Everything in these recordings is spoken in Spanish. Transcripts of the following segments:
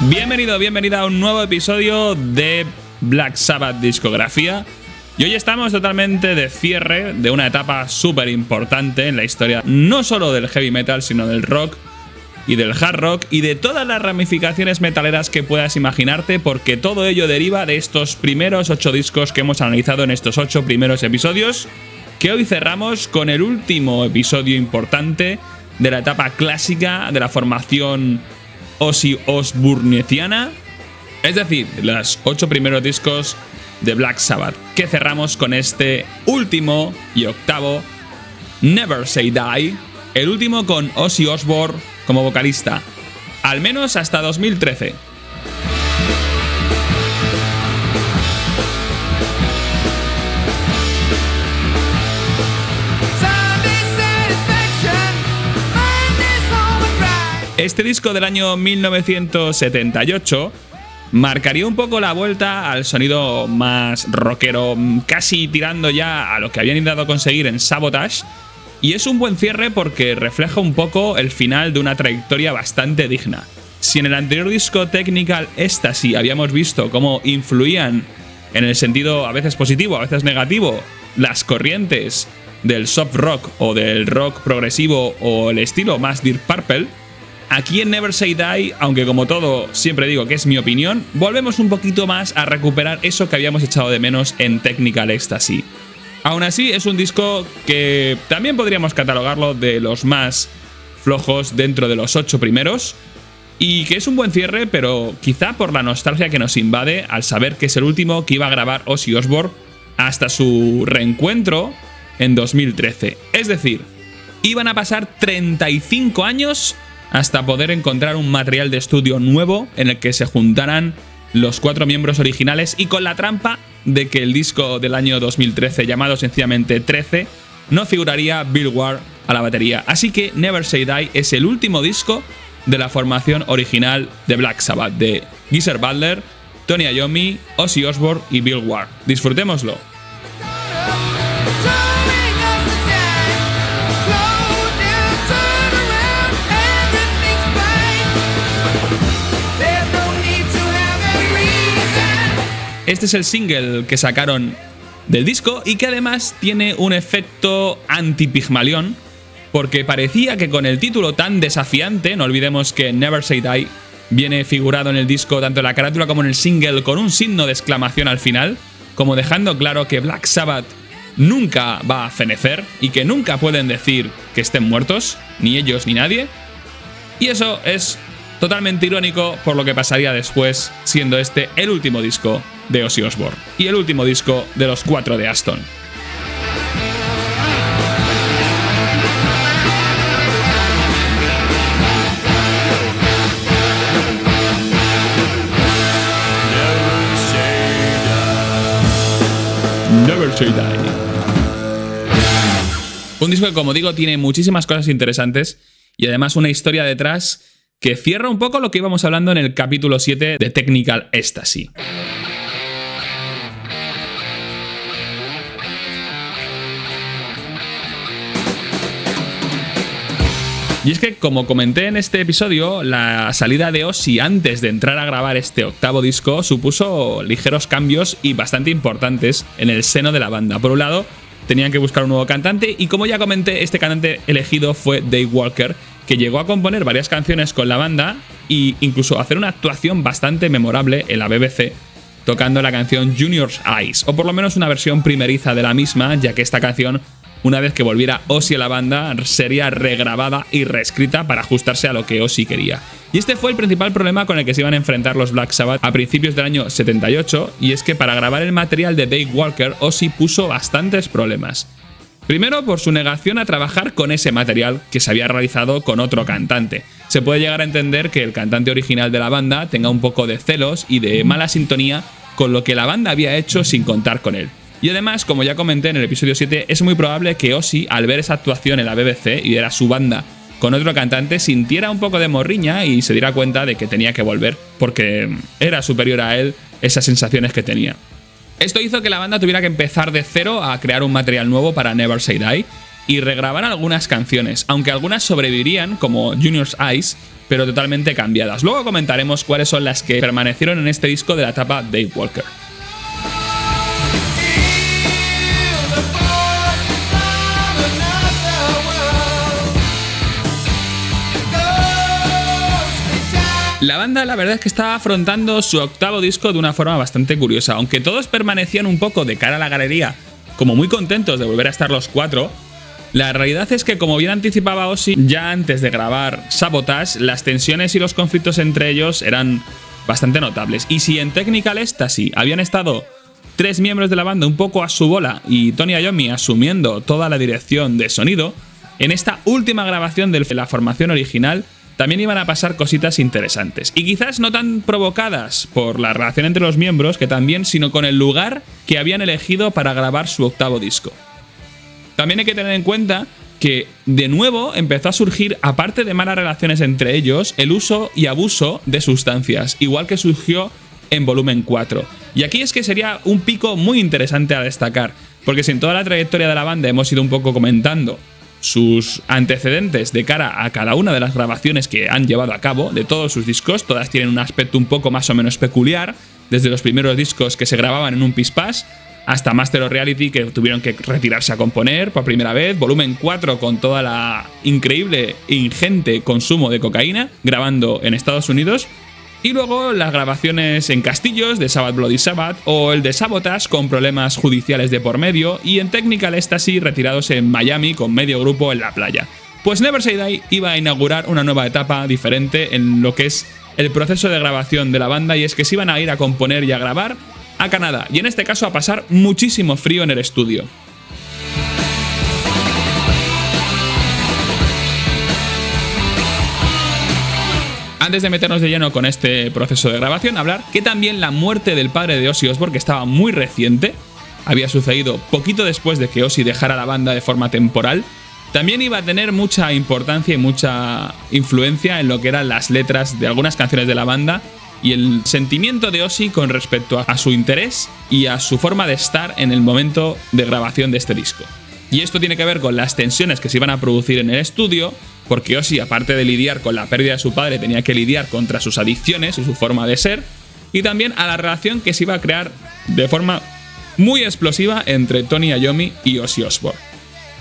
Bienvenida a un nuevo episodio de Black Sabbath Discografía. Y hoy estamos totalmente de cierre de una etapa súper importante en la historia, no solo del heavy metal, sino del rock y del hard rock y de todas las ramificaciones metaleras que puedas imaginarte, porque todo ello deriva de estos primeros 8 discos que hemos analizado en estos 8 primeros episodios, que hoy cerramos con el último episodio importante de la etapa clásica de la formación Ozzy Osbourneiana, es decir, los 8 primeros discos de Black Sabbath, que cerramos con este último y octavo, Never Say Die, el último con Ozzy Osbourne como vocalista, al menos hasta 2013. Este disco del año 1978 marcaría un poco la vuelta al sonido más rockero, casi tirando ya a lo que habían intentado conseguir en Sabotage, y es un buen cierre porque refleja un poco el final de una trayectoria bastante digna. Si en el anterior disco Technical Ecstasy habíamos visto cómo influían, en el sentido a veces positivo, a veces negativo, las corrientes del soft rock o del rock progresivo o el estilo más Deep Purple, aquí en Never Say Die, aunque como todo siempre digo que es mi opinión, volvemos un poquito más a recuperar eso que habíamos echado de menos en Technical Ecstasy. Aún así, es un disco que también podríamos catalogarlo de los más flojos dentro de los 8 primeros, y que es un buen cierre, pero quizá por la nostalgia que nos invade al saber que es el último que iba a grabar Ozzy Osbourne hasta su reencuentro en 2013. Es decir, iban a pasar 35 años hasta poder encontrar un material de estudio nuevo en el que se juntaran los 4 miembros originales, y con la trampa de que el disco del año 2013, llamado sencillamente 13, no figuraría Bill Ward a la batería. Así que Never Say Die es el último disco de la formación original de Black Sabbath, de Geezer Butler, Tony Iommi, Ozzy Osbourne y Bill Ward. Disfrutémoslo. Este es el single que sacaron del disco y que además tiene un efecto anti-Pygmalion, porque parecía que con el título tan desafiante, no olvidemos que Never Say Die viene figurado en el disco tanto en la carátula como en el single con un signo de exclamación al final, como dejando claro que Black Sabbath nunca va a fenecer y que nunca pueden decir que estén muertos, ni ellos ni nadie. Y eso es totalmente irónico por lo que pasaría después, siendo este el último disco de Ozzy Osbourne y el último disco de los 4 de Aston. Never Say Die. Un disco que, como digo, tiene muchísimas cosas interesantes y además una historia detrás que cierra un poco lo que íbamos hablando en el capítulo 7 de Technical Ecstasy. Y es que, como comenté en este episodio, la salida de Ozzy antes de entrar a grabar este octavo disco supuso ligeros cambios y bastante importantes en el seno de la banda. Por un lado, tenían que buscar un nuevo cantante y, como ya comenté, este cantante elegido fue Dave Walker, que llegó a componer varias canciones con la banda e incluso hacer una actuación bastante memorable en la BBC, tocando la canción Junior's Eyes, o por lo menos una versión primeriza de la misma, ya que esta canción, una vez que volviera Ozzy a la banda, sería regrabada y reescrita para ajustarse a lo que Ozzy quería. Y este fue el principal problema con el que se iban a enfrentar los Black Sabbath a principios del año 78, y es que para grabar el material de Dave Walker, Ozzy puso bastantes problemas. Primero, por su negación a trabajar con ese material que se había realizado con otro cantante. Se puede llegar a entender que el cantante original de la banda tenga un poco de celos y de mala sintonía con lo que la banda había hecho sin contar con él. Y además, como ya comenté en el episodio 7, es muy probable que Ozzy, al ver esa actuación en la BBC y ver a su banda con otro cantante, sintiera un poco de morriña y se diera cuenta de que tenía que volver porque era superior a él esas sensaciones que tenía. Esto hizo que la banda tuviera que empezar de cero a crear un material nuevo para Never Say Die, y regrabar algunas canciones, aunque algunas sobrevivirían, como Junior's Eyes, pero totalmente cambiadas. Luego comentaremos cuáles son las que permanecieron en este disco de la etapa Dave Walker. La banda, la verdad es que estaba afrontando su octavo disco de una forma bastante curiosa. Aunque todos permanecían un poco de cara a la galería, como muy contentos de volver a estar los cuatro, la realidad es que, como bien anticipaba Ozzy ya antes de grabar Sabotage, las tensiones y los conflictos entre ellos eran bastante notables. Y si en Technical Ecstasy habían estado 3 miembros de la banda un poco a su bola y Tony Iommi asumiendo toda la dirección de sonido, en esta última grabación de la formación original también iban a pasar cositas interesantes. Y quizás no tan provocadas por la relación entre los miembros, que también, sino con el lugar que habían elegido para grabar su octavo disco. También hay que tener en cuenta que, de nuevo, empezó a surgir, aparte de malas relaciones entre ellos, el uso y abuso de sustancias, igual que surgió en Volumen 4. Y aquí es que sería un pico muy interesante a destacar, porque si en toda la trayectoria de la banda hemos ido un poco comentando sus antecedentes de cara a cada una de las grabaciones que han llevado a cabo de todos sus discos, todas tienen un aspecto un poco más o menos peculiar, desde los primeros discos que se grababan en un pispás hasta Master of Reality, que tuvieron que retirarse a componer por primera vez, Volumen 4 con toda la increíble e ingente consumo de cocaína, grabando en Estados Unidos, y luego las grabaciones en castillos de Sabbath Bloody Sabbath o el de Sabotage con problemas judiciales de por medio, y en Technical Ecstasy retirados en Miami con medio grupo en la playa. Pues Never Say Die iba a inaugurar una nueva etapa diferente en lo que es el proceso de grabación de la banda, y es que se iban a ir a componer y a grabar a Canadá, y en este caso a pasar muchísimo frío en el estudio. Antes de meternos de lleno con este proceso de grabación, hablar que también la muerte del padre de Ozzy Osbourne, que estaba muy reciente, había sucedido poquito después de que Ozzy dejara la banda de forma temporal, también iba a tener mucha importancia y mucha influencia en lo que eran las letras de algunas canciones de la banda y el sentimiento de Ozzy con respecto a su interés y a su forma de estar en el momento de grabación de este disco. Y esto tiene que ver con las tensiones que se iban a producir en el estudio, porque Ozzy, aparte de lidiar con la pérdida de su padre, tenía que lidiar contra sus adicciones y su forma de ser, y también a la relación que se iba a crear de forma muy explosiva entre Tony Iommi y Ozzy Osbourne.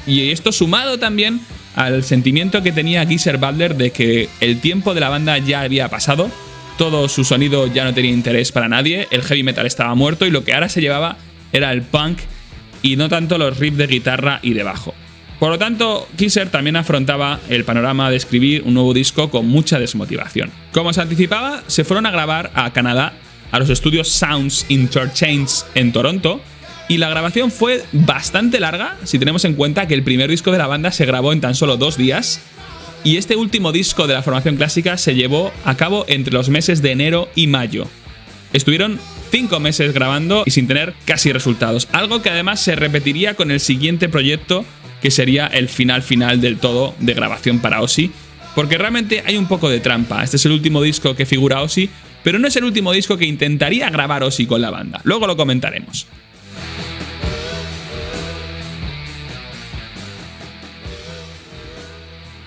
Y esto sumado también al sentimiento que tenía Geezer Butler de que el tiempo de la banda ya había pasado, todo su sonido ya no tenía interés para nadie, el heavy metal estaba muerto y lo que ahora se llevaba era el punk y no tanto los riffs de guitarra y de bajo. Por lo tanto, Geezer también afrontaba el panorama de escribir un nuevo disco con mucha desmotivación. Como se anticipaba, se fueron a grabar a Canadá, a los estudios Sounds Interchange en Toronto, y la grabación fue bastante larga si tenemos en cuenta que el primer disco de la banda se grabó en tan solo 2 días, y este último disco de la formación clásica se llevó a cabo entre los meses de enero y mayo. Estuvieron 5 meses grabando y sin tener casi resultados, algo que además se repetiría con el siguiente proyecto, que sería el final del todo de grabación para Ozzy, porque realmente hay un poco de trampa. Este es el último disco que figura Ozzy, pero no es el último disco que intentaría grabar Ozzy con la banda. Luego lo comentaremos.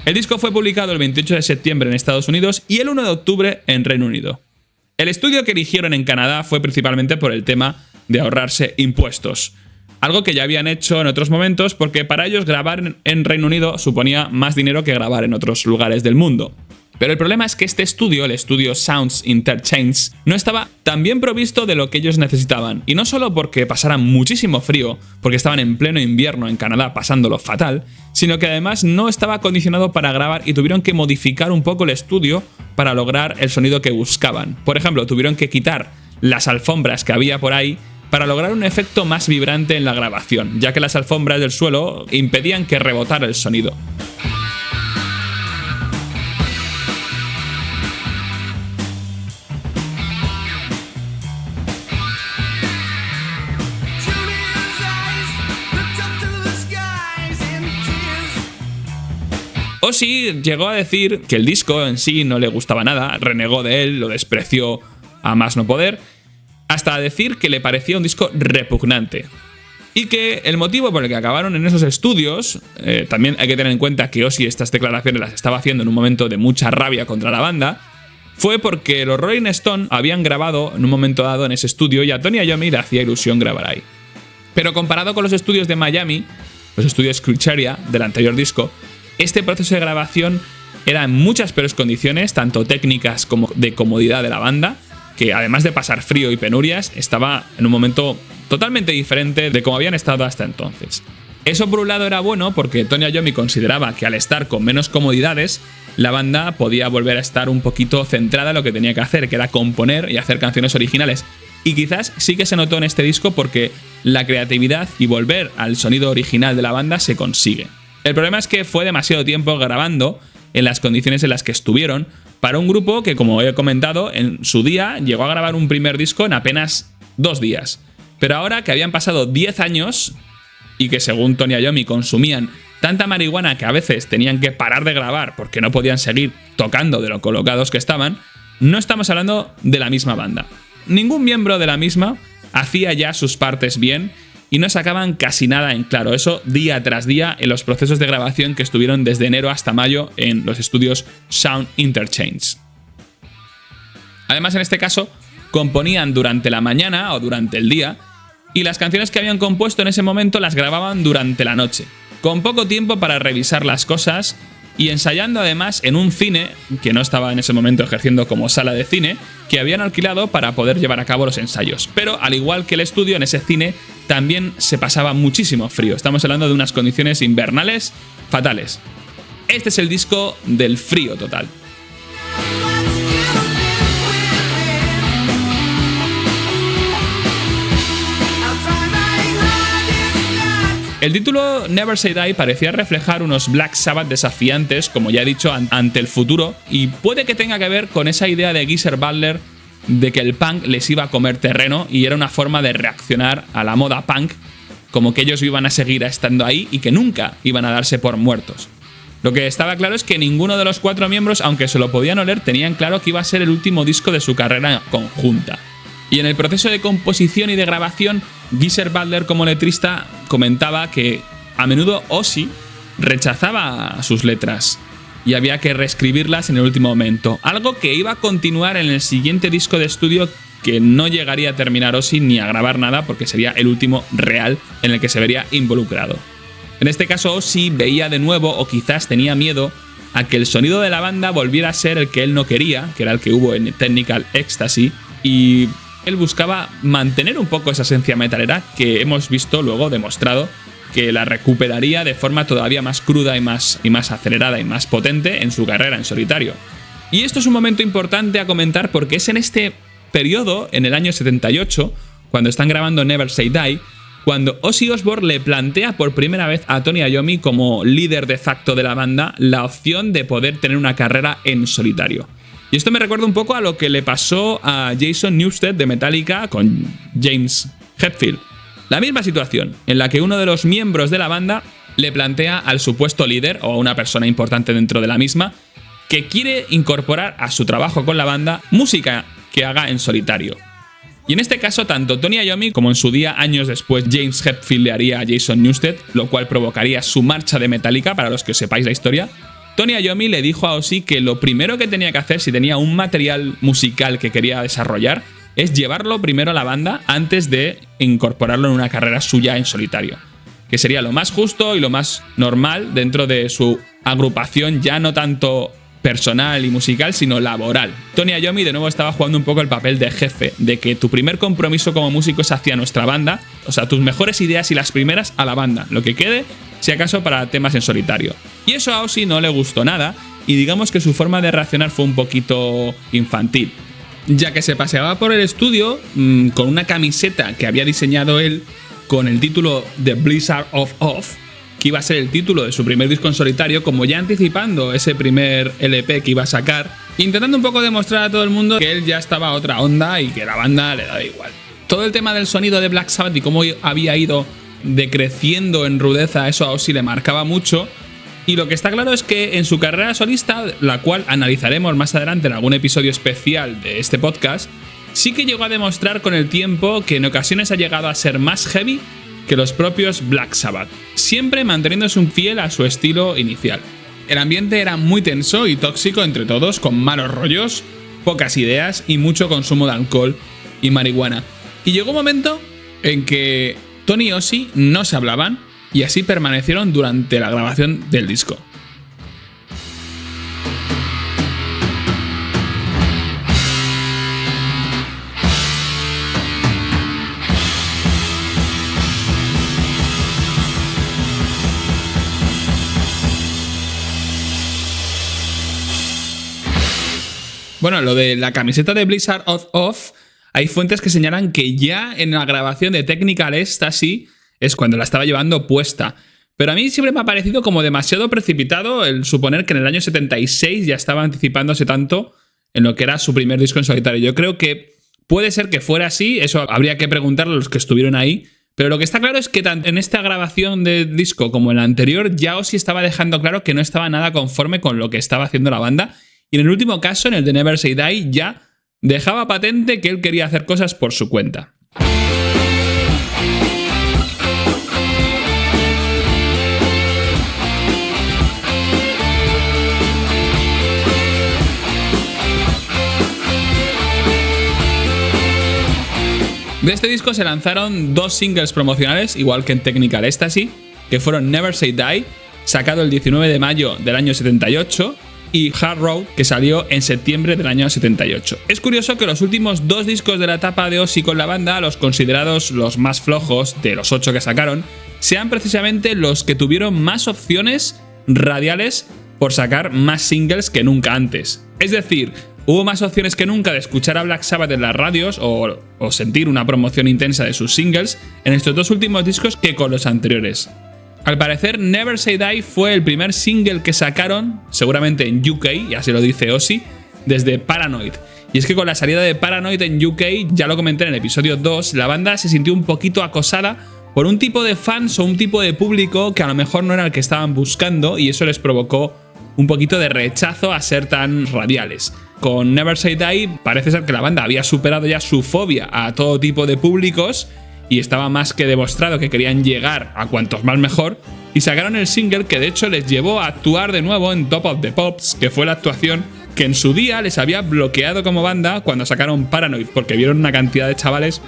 El disco fue publicado el 28 de septiembre en Estados Unidos y el 1 de octubre en Reino Unido. El estudio que eligieron en Canadá fue principalmente por el tema de ahorrarse impuestos, algo que ya habían hecho en otros momentos porque para ellos grabar en Reino Unido suponía más dinero que grabar en otros lugares del mundo. Pero el problema es que este estudio, el estudio Sounds Interchange, no estaba tan bien provisto de lo que ellos necesitaban. Y no solo porque pasaran muchísimo frío, porque estaban en pleno invierno en Canadá pasándolo fatal, sino que además no estaba acondicionado para grabar y tuvieron que modificar un poco el estudio para lograr el sonido que buscaban. Por ejemplo, tuvieron que quitar las alfombras que había por ahí para lograr un efecto más vibrante en la grabación, ya que las alfombras del suelo impedían que rebotara el sonido. Ozzy llegó a decir que el disco en sí no le gustaba nada, renegó de él, lo despreció a más no poder, hasta decir que le parecía un disco repugnante. Y que el motivo por el que acabaron en esos estudios, también hay que tener en cuenta que Ozzy estas declaraciones las estaba haciendo en un momento de mucha rabia contra la banda, fue porque los Rolling Stones habían grabado en un momento dado en ese estudio y a Tony Iommi le hacía ilusión grabar ahí. Pero comparado con los estudios de Miami, los estudios Crucheria del anterior disco, este proceso de grabación era en muchas peores condiciones, tanto técnicas como de comodidad de la banda, que además de pasar frío y penurias, estaba en un momento totalmente diferente de como habían estado hasta entonces. Eso por un lado era bueno porque Tony Iommi consideraba que al estar con menos comodidades, la banda podía volver a estar un poquito centrada en lo que tenía que hacer, que era componer y hacer canciones originales. Y quizás sí que se notó en este disco porque la creatividad y volver al sonido original de la banda se consigue. El problema es que fue demasiado tiempo grabando en las condiciones en las que estuvieron para un grupo que, como he comentado, en su día llegó a grabar un primer disco en apenas 2 días. Pero ahora que habían pasado 10 años y que según Tony Iommi consumían tanta marihuana que a veces tenían que parar de grabar porque no podían seguir tocando de lo colocados que estaban, no estamos hablando de la misma banda. Ningún miembro de la misma hacía ya sus partes bien y no sacaban casi nada en claro. Eso día tras día en los procesos de grabación que estuvieron desde enero hasta mayo en los estudios Sound Interchange. Además, en este caso, componían durante la mañana o durante el día y las canciones que habían compuesto en ese momento las grababan durante la noche, con poco tiempo para revisar las cosas y ensayando además en un cine, que no estaba en ese momento ejerciendo como sala de cine, que habían alquilado para poder llevar a cabo los ensayos. Pero al igual que el estudio, en ese cine también se pasaba muchísimo frío. Estamos hablando de unas condiciones invernales fatales. Este es el disco del frío total. El título Never Say Die parecía reflejar unos Black Sabbath desafiantes, como ya he dicho, ante el futuro, y puede que tenga que ver con esa idea de Geezer Butler de que el punk les iba a comer terreno y era una forma de reaccionar a la moda punk, como que ellos iban a seguir estando ahí y que nunca iban a darse por muertos. Lo que estaba claro es que ninguno de los 4 miembros, aunque se lo podían oler, tenían claro que iba a ser el último disco de su carrera conjunta. Y en el proceso de composición y de grabación, Geezer Butler como letrista comentaba que a menudo Ozzy rechazaba sus letras y había que reescribirlas en el último momento, algo que iba a continuar en el siguiente disco de estudio que no llegaría a terminar Ozzy ni a grabar nada porque sería el último real en el que se vería involucrado. En este caso Ozzy veía de nuevo, o quizás tenía miedo, a que el sonido de la banda volviera a ser el que él no quería, que era el que hubo en Technical Ecstasy, y él buscaba mantener un poco esa esencia metalera que hemos visto luego demostrado que la recuperaría de forma todavía más cruda y más acelerada y más potente en su carrera en solitario. Y esto es un momento importante a comentar porque es en este periodo, en el año 78, cuando están grabando Never Say Die, cuando Ozzy Osbourne le plantea por primera vez a Tony Iommi como líder de facto de la banda la opción de poder tener una carrera en solitario. Y esto me recuerda un poco a lo que le pasó a Jason Newsted de Metallica con James Hetfield. La misma situación, en la que uno de los miembros de la banda le plantea al supuesto líder, o a una persona importante dentro de la misma, que quiere incorporar a su trabajo con la banda música que haga en solitario. Y en este caso, tanto Tony Iommi como en su día, años después, James Hetfield le haría a Jason Newsted, lo cual provocaría su marcha de Metallica, para los que sepáis la historia. Tony Iommi le dijo a Ozzy que lo primero que tenía que hacer si tenía un material musical que quería desarrollar es llevarlo primero a la banda antes de incorporarlo en una carrera suya en solitario, que sería lo más justo y lo más normal dentro de su agrupación, ya no tanto personal y musical, sino laboral. Tony Iommi de nuevo estaba jugando un poco el papel de jefe, de que tu primer compromiso como músico es hacia nuestra banda, o sea, tus mejores ideas y las primeras a la banda, lo que quede, si acaso, para temas en solitario. Y eso a Ozzy no le gustó nada, y digamos que su forma de reaccionar fue un poquito infantil, ya que se paseaba por el estudio con una camiseta que había diseñado él con el título The Blizzard of Oz, que iba a ser el título de su primer disco en solitario, como ya anticipando ese primer LP que iba a sacar, intentando un poco demostrar a todo el mundo que él ya estaba a otra onda y que la banda le daba igual. Todo el tema del sonido de Black Sabbath y cómo había ido decreciendo en rudeza, eso a Ozzy le marcaba mucho. Y lo que está claro es que en su carrera solista, la cual analizaremos más adelante en algún episodio especial de este podcast, sí que llegó a demostrar con el tiempo que en ocasiones ha llegado a ser más heavy que los propios Black Sabbath, siempre manteniéndose un fiel a su estilo inicial. El ambiente era muy tenso y tóxico entre todos, con malos rollos, pocas ideas y mucho consumo de alcohol y marihuana. Y llegó un momento en que Tony y Ozzy no se hablaban y así permanecieron durante la grabación del disco. Bueno, lo de la camiseta de Blizzard Off, hay fuentes que señalan que ya en la grabación de Technical Ecstasy es cuando la estaba llevando puesta. Pero a mí siempre me ha parecido como demasiado precipitado el suponer que en el año 76 ya estaba anticipándose tanto en lo que era su primer disco en solitario. Yo creo que puede ser que fuera así, eso habría que preguntarle a los que estuvieron ahí. Pero lo que está claro es que tanto en esta grabación del disco como en la anterior, ya Ozzy estaba dejando claro que no estaba nada conforme con lo que estaba haciendo la banda. Y en el último caso, en el de Never Say Die, ya dejaba patente que él quería hacer cosas por su cuenta. De este disco se lanzaron 2 singles promocionales, igual que en Technical Ecstasy, que fueron Never Say Die, sacado el 19 de mayo del año 78, y Hard Road, que salió en septiembre del año 78. Es curioso que los últimos 2 discos de la etapa de Ozzy con la banda, los considerados los más flojos de los 8 que sacaron, sean precisamente los que tuvieron más opciones radiales por sacar más singles que nunca antes. Es decir, hubo más opciones que nunca de escuchar a Black Sabbath en las radios o sentir una promoción intensa de sus singles en estos 2 últimos discos que con los anteriores. Al parecer, Never Say Die fue el primer single que sacaron, seguramente en UK, y así lo dice Ozzy, desde Paranoid. Y es que con la salida de Paranoid en UK, ya lo comenté en el episodio 2, la banda se sintió un poquito acosada por un tipo de fans o un tipo de público que a lo mejor no era el que estaban buscando y eso les provocó un poquito de rechazo a ser tan radiales. Con Never Say Die parece ser que la banda había superado ya su fobia a todo tipo de públicos y estaba más que demostrado que querían llegar a cuantos más mejor, y sacaron el single que de hecho les llevó a actuar de nuevo en Top of the Pops, que fue la actuación que en su día les había bloqueado como banda cuando sacaron Paranoid, porque vieron una cantidad de chavales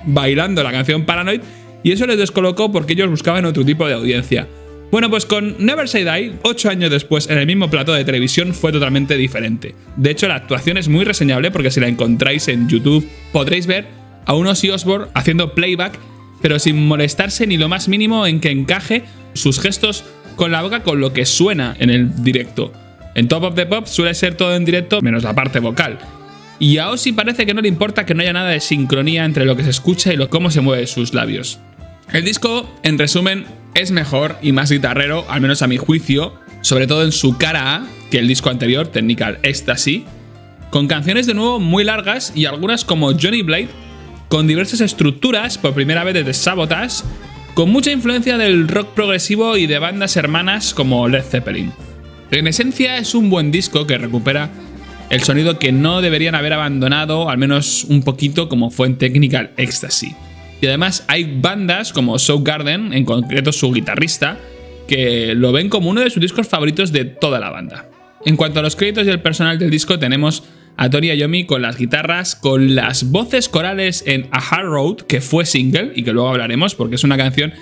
bailando la canción Paranoid y eso les descolocó porque ellos buscaban otro tipo de audiencia. Bueno, pues con Never Say Die, 8 años después, en el mismo plató de televisión, fue totalmente diferente. De hecho, la actuación es muy reseñable porque si la encontráis en YouTube podréis ver a un Ozzy Osbourne haciendo playback, pero sin molestarse ni lo más mínimo en que encaje sus gestos con la boca con lo que suena en el directo. En Top of the Pop suele ser todo en directo, menos la parte vocal. Y a Ozzy parece que no le importa que no haya nada de sincronía entre lo que se escucha y cómo se mueven sus labios. El disco, en resumen, es mejor y más guitarrero, al menos a mi juicio, sobre todo en su cara A, que el disco anterior, Technical Ecstasy, con canciones de nuevo muy largas y algunas como Johnny Blade, con diversas estructuras, por primera vez desde Sabotage, con mucha influencia del rock progresivo y de bandas hermanas como Led Zeppelin. En esencia es un buen disco que recupera el sonido que no deberían haber abandonado, al menos un poquito, como fue en Technical Ecstasy. Y además hay bandas como Soundgarden, en concreto su guitarrista, que lo ven como uno de sus discos favoritos de toda la banda. En cuanto a los créditos y el personal del disco, tenemos a Tony Iommi con las guitarras, con las voces corales en A Hard Road, que fue single y que luego hablaremos porque es una canción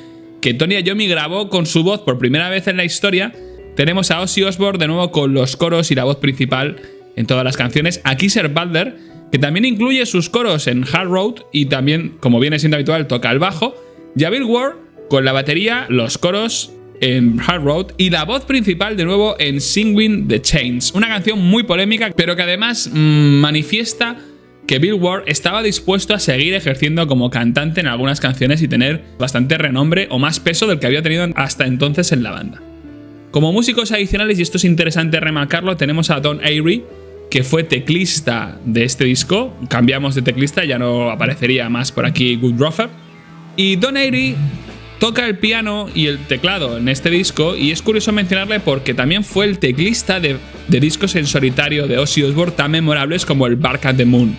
que Tony Iommi grabó con su voz por primera vez en la historia. Tenemos a Ozzy Osbourne de nuevo con los coros y la voz principal en todas las canciones, a Geezer Butler, que también incluye sus coros en Hard Road y también, como viene siendo habitual, toca el bajo, y a Bill Ward con la batería, los coros en Hard Road y la voz principal de nuevo en Singing the Chains, una canción muy polémica pero que además manifiesta que Bill Ward estaba dispuesto a seguir ejerciendo como cantante en algunas canciones y tener bastante renombre o más peso del que había tenido hasta entonces en la banda. Como músicos adicionales, y esto es interesante remarcarlo, tenemos a Don Airey, que fue teclista de este disco. Cambiamos de teclista, ya no aparecería más por aquí Good Ruffer. Y Don Airey toca el piano y el teclado en este disco, y es curioso mencionarle porque también fue el teclista de discos en solitario de Ozzy Osbourne tan memorables como el Bark at the Moon,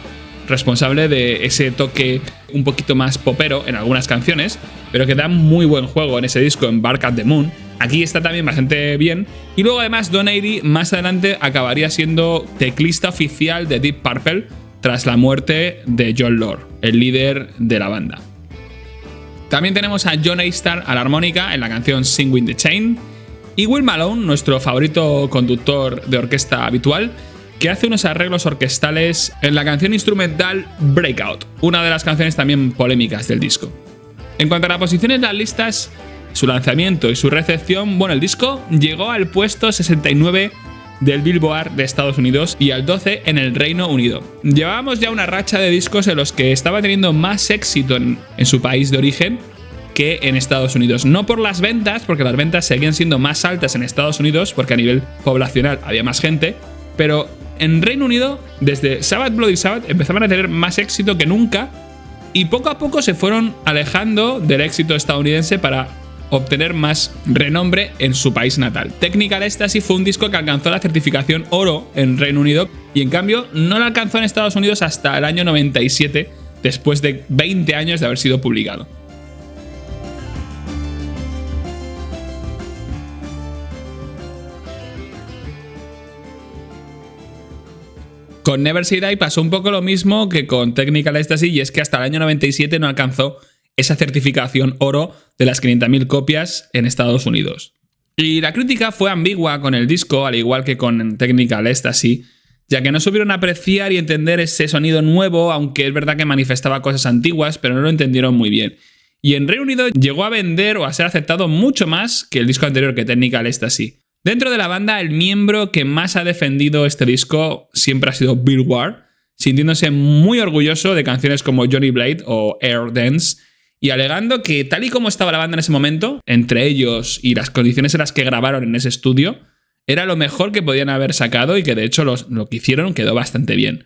responsable de ese toque un poquito más popero en algunas canciones, pero que da muy buen juego en ese disco, en Bark at the Moon. Aquí está también bastante bien. Y luego además Don Airey más adelante acabaría siendo teclista oficial de Deep Purple tras la muerte de John Lord, el líder de la banda. También tenemos a John Astar a la armónica en la canción Sing with the Chain, y Will Malone, nuestro favorito conductor de orquesta habitual, que hace unos arreglos orquestales en la canción instrumental Breakout, una de las canciones también polémicas del disco. En cuanto a la posición en las listas, su lanzamiento y su recepción, bueno, el disco llegó al puesto 69 del Billboard de Estados Unidos y al 12 en el Reino Unido. Llevábamos ya una racha de discos en los que estaba teniendo más éxito en su país de origen que en Estados Unidos. No por las ventas, porque las ventas seguían siendo más altas en Estados Unidos, porque a nivel poblacional había más gente, pero en Reino Unido, desde Sabbath Bloody Sabbath, empezaban a tener más éxito que nunca y poco a poco se fueron alejando del éxito estadounidense para obtener más renombre en su país natal. Technical Ecstasy fue un disco que alcanzó la certificación oro en Reino Unido y en cambio no la alcanzó en Estados Unidos hasta el año 97, después de 20 años de haber sido publicado. Con Never Say Die pasó un poco lo mismo que con Technical Ecstasy, y es que hasta el año 97 no alcanzó esa certificación oro de las 500.000 copias en Estados Unidos. Y la crítica fue ambigua con el disco, al igual que con Technical Ecstasy, ya que no supieron apreciar y entender ese sonido nuevo, aunque es verdad que manifestaba cosas antiguas, pero no lo entendieron muy bien. Y en Reino Unido llegó a vender o a ser aceptado mucho más que el disco anterior, que Technical Ecstasy. Dentro de la banda, el miembro que más ha defendido este disco siempre ha sido Bill Ward, sintiéndose muy orgulloso de canciones como Johnny Blade o Air Dance, y alegando que tal y como estaba la banda en ese momento, entre ellos y las condiciones en las que grabaron en ese estudio, era lo mejor que podían haber sacado y que de hecho lo que hicieron quedó bastante bien.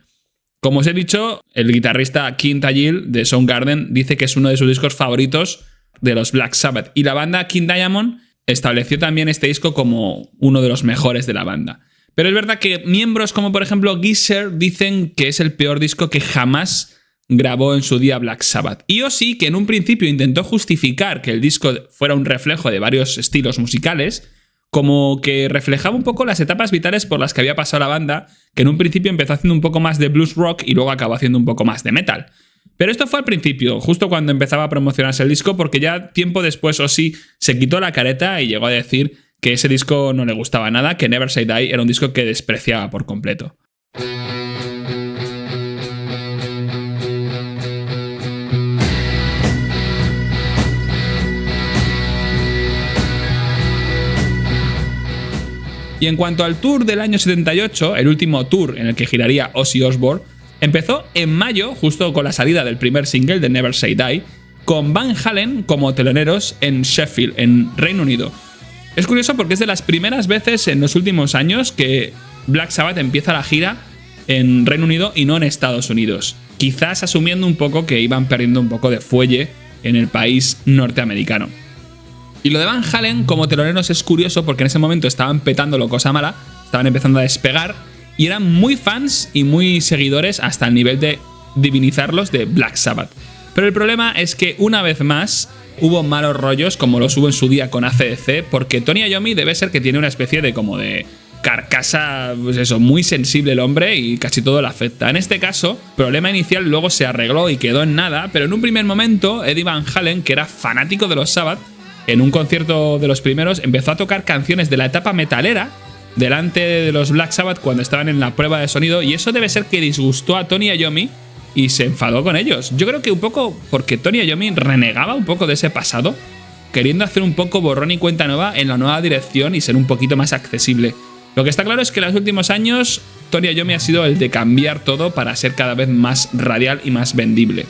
Como os he dicho, el guitarrista King Thayil de Soundgarden dice que es uno de sus discos favoritos de los Black Sabbath, y la banda King Diamond estableció también este disco como uno de los mejores de la banda. Pero es verdad que miembros como por ejemplo Geezer dicen que es el peor disco que jamás grabó en su día Black Sabbath. Y Ozzy, que en un principio intentó justificar que el disco fuera un reflejo de varios estilos musicales, como que reflejaba un poco las etapas vitales por las que había pasado la banda, que en un principio empezó haciendo un poco más de blues rock y luego acabó haciendo un poco más de metal. Pero esto fue al principio, justo cuando empezaba a promocionarse el disco, porque ya tiempo después Ozzy se quitó la careta y llegó a decir que ese disco no le gustaba nada, que Never Say Die era un disco que despreciaba por completo. Y en cuanto al tour del año 78, el último tour en el que giraría Ozzy Osbourne, empezó en mayo, justo con la salida del primer single de Never Say Die, con Van Halen como teloneros en Sheffield, en Reino Unido. Es curioso porque es de las primeras veces en los últimos años que Black Sabbath empieza la gira en Reino Unido y no en Estados Unidos, quizás asumiendo un poco que iban perdiendo un poco de fuelle en el país norteamericano. Y lo de Van Halen como teloneros es curioso porque en ese momento estaban petándolo cosa mala, estaban empezando a despegar y eran muy fans y muy seguidores hasta el nivel de divinizarlos de Black Sabbath. Pero el problema es que una vez más hubo malos rollos como los hubo en su día con AC/DC, porque Tony Iommi debe ser que tiene una especie de como de carcasa, pues eso, muy sensible el hombre y casi todo le afecta. En este caso, el problema inicial luego se arregló y quedó en nada, pero en un primer momento Eddie Van Halen, que era fanático de los Sabbath, en un concierto de los primeros empezó a tocar canciones de la etapa metalera delante de los Black Sabbath cuando estaban en la prueba de sonido, y eso debe ser que disgustó a Tony Iommi y se enfadó con ellos. Yo creo que un poco porque Tony Iommi renegaba un poco de ese pasado, queriendo hacer un poco borrón y cuenta nueva en la nueva dirección y ser un poquito más accesible. Lo que está claro es que en los últimos años Tony Iommi ha sido el de cambiar todo para ser cada vez más radial y más vendible.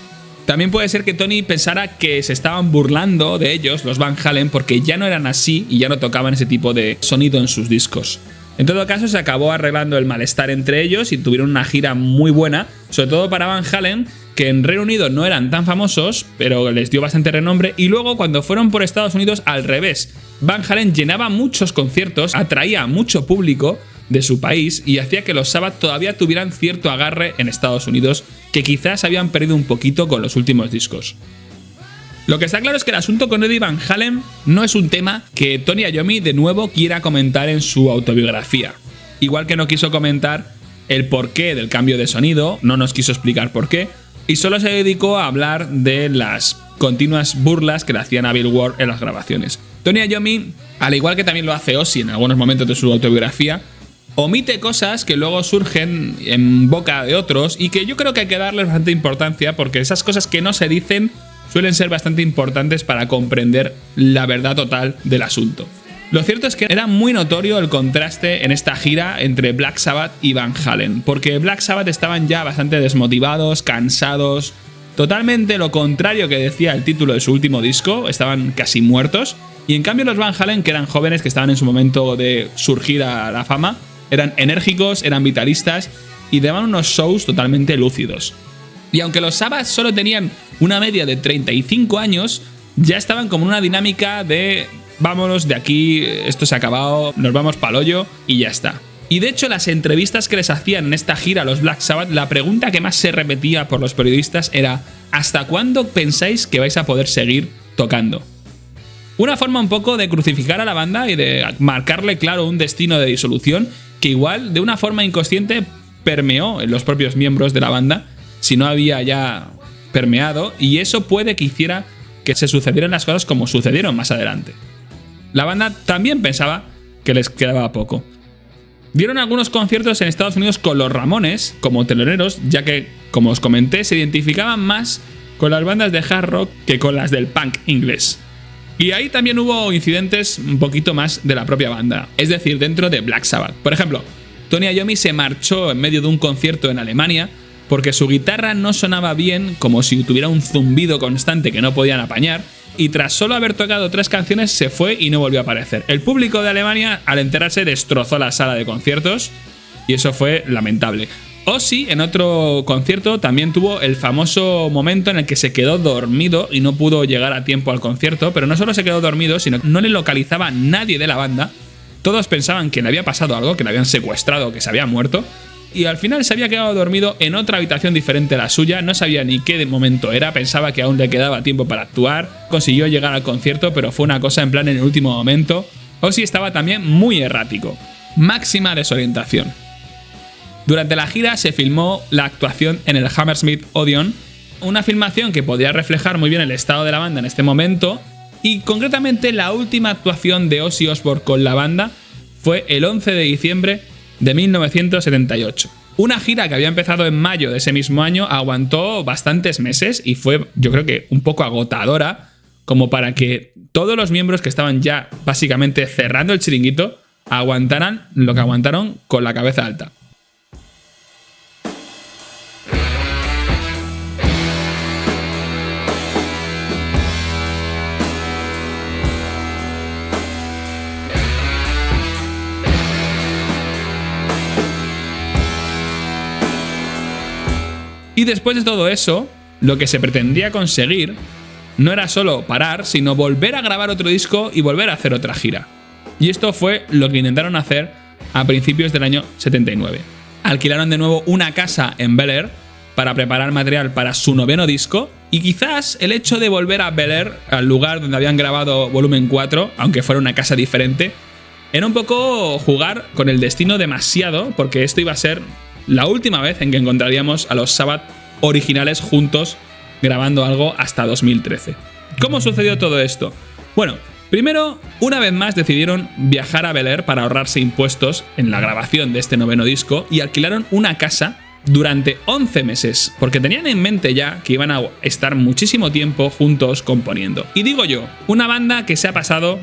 También puede ser que Tony pensara que se estaban burlando de ellos, los Van Halen, porque ya no eran así y ya no tocaban ese tipo de sonido en sus discos. En todo caso, se acabó arreglando el malestar entre ellos y tuvieron una gira muy buena, sobre todo para Van Halen, que en Reino Unido no eran tan famosos, pero les dio bastante renombre, y luego cuando fueron por Estados Unidos, al revés. Van Halen llenaba muchos conciertos, atraía a mucho público de su país y hacía que los Sabbath todavía tuvieran cierto agarre en Estados Unidos, que quizás habían perdido un poquito con los últimos discos. Lo que está claro es que el asunto con Eddie Van Halen no es un tema que Tony Iommi de nuevo quiera comentar en su autobiografía. Igual que no quiso comentar el porqué del cambio de sonido, no nos quiso explicar por qué, y solo se dedicó a hablar de las continuas burlas que le hacían a Bill Ward en las grabaciones. Tony Iommi, al igual que también lo hace Ozzy en algunos momentos de su autobiografía, omite cosas que luego surgen en boca de otros y que yo creo que hay que darles bastante importancia, porque esas cosas que no se dicen suelen ser bastante importantes para comprender la verdad total del asunto. Lo cierto es que era muy notorio el contraste en esta gira entre Black Sabbath y Van Halen, porque Black Sabbath estaban ya bastante desmotivados, cansados, totalmente lo contrario que decía el título de su último disco, estaban casi muertos, y en cambio los Van Halen, que eran jóvenes, que estaban en su momento de surgir a la fama, eran enérgicos, eran vitalistas y daban unos shows totalmente lúcidos. Y aunque los Sabbath solo tenían una media de 35 años, ya estaban como en una dinámica de vámonos de aquí, esto se ha acabado, nos vamos pa'l hoyo y ya está. Y de hecho las entrevistas que les hacían en esta gira a los Black Sabbath, la pregunta que más se repetía por los periodistas era ¿hasta cuándo pensáis que vais a poder seguir tocando? Una forma un poco de crucificar a la banda y de marcarle claro un destino de disolución que igual de una forma inconsciente permeó en los propios miembros de la banda, si no había ya permeado, y eso puede que hiciera que se sucedieran las cosas como sucedieron más adelante. La banda también pensaba que les quedaba poco. Dieron algunos conciertos en Estados Unidos con los Ramones como teloneros, ya que, como os comenté, se identificaban más con las bandas de hard rock que con las del punk inglés. Y ahí también hubo incidentes un poquito más de la propia banda, es decir, dentro de Black Sabbath. Por ejemplo, Tony Iommi se marchó en medio de un concierto en Alemania porque su guitarra no sonaba bien, como si tuviera un zumbido constante que no podían apañar, y tras solo haber tocado 3 canciones se fue y no volvió a aparecer. El público de Alemania, al enterarse, destrozó la sala de conciertos y eso fue lamentable. Ozzy, en otro concierto, también tuvo el famoso momento en el que se quedó dormido y no pudo llegar a tiempo al concierto, pero no solo se quedó dormido, sino que no le localizaba nadie de la banda. Todos pensaban que le había pasado algo, que le habían secuestrado, que se había muerto, y al final se había quedado dormido en otra habitación diferente a la suya, no sabía ni qué momento era, pensaba que aún le quedaba tiempo para actuar, consiguió llegar al concierto, pero fue una cosa en plan en el último momento. Ozzy estaba también muy errático, máxima desorientación. Durante la gira se filmó la actuación en el Hammersmith Odeon, una filmación que podía reflejar muy bien el estado de la banda en este momento, y concretamente la última actuación de Ozzy Osbourne con la banda fue el 11 de diciembre de 1978. Una gira que había empezado en mayo de ese mismo año aguantó bastantes meses y fue, yo creo que un poco agotadora, como para que todos los miembros que estaban ya básicamente cerrando el chiringuito aguantaran lo que aguantaron con la cabeza alta. Y después de todo eso, lo que se pretendía conseguir no era solo parar, sino volver a grabar otro disco y volver a hacer otra gira. Y esto fue lo que intentaron hacer a principios del año 79. Alquilaron de nuevo una casa en Bel Air para preparar material para su 9º disco, y quizás el hecho de volver a Bel Air, al lugar donde habían grabado Volumen 4, aunque fuera una casa diferente, era un poco jugar con el destino demasiado, porque esto iba a ser la última vez en que encontraríamos a los Sabbath originales juntos grabando algo hasta 2013. ¿Cómo sucedió todo esto? Bueno, primero, una vez más decidieron viajar a Bel Air para ahorrarse impuestos en la grabación de este 9º disco y alquilaron una casa durante 11 meses, porque tenían en mente ya que iban a estar muchísimo tiempo juntos componiendo. Y digo yo, una banda que se ha pasado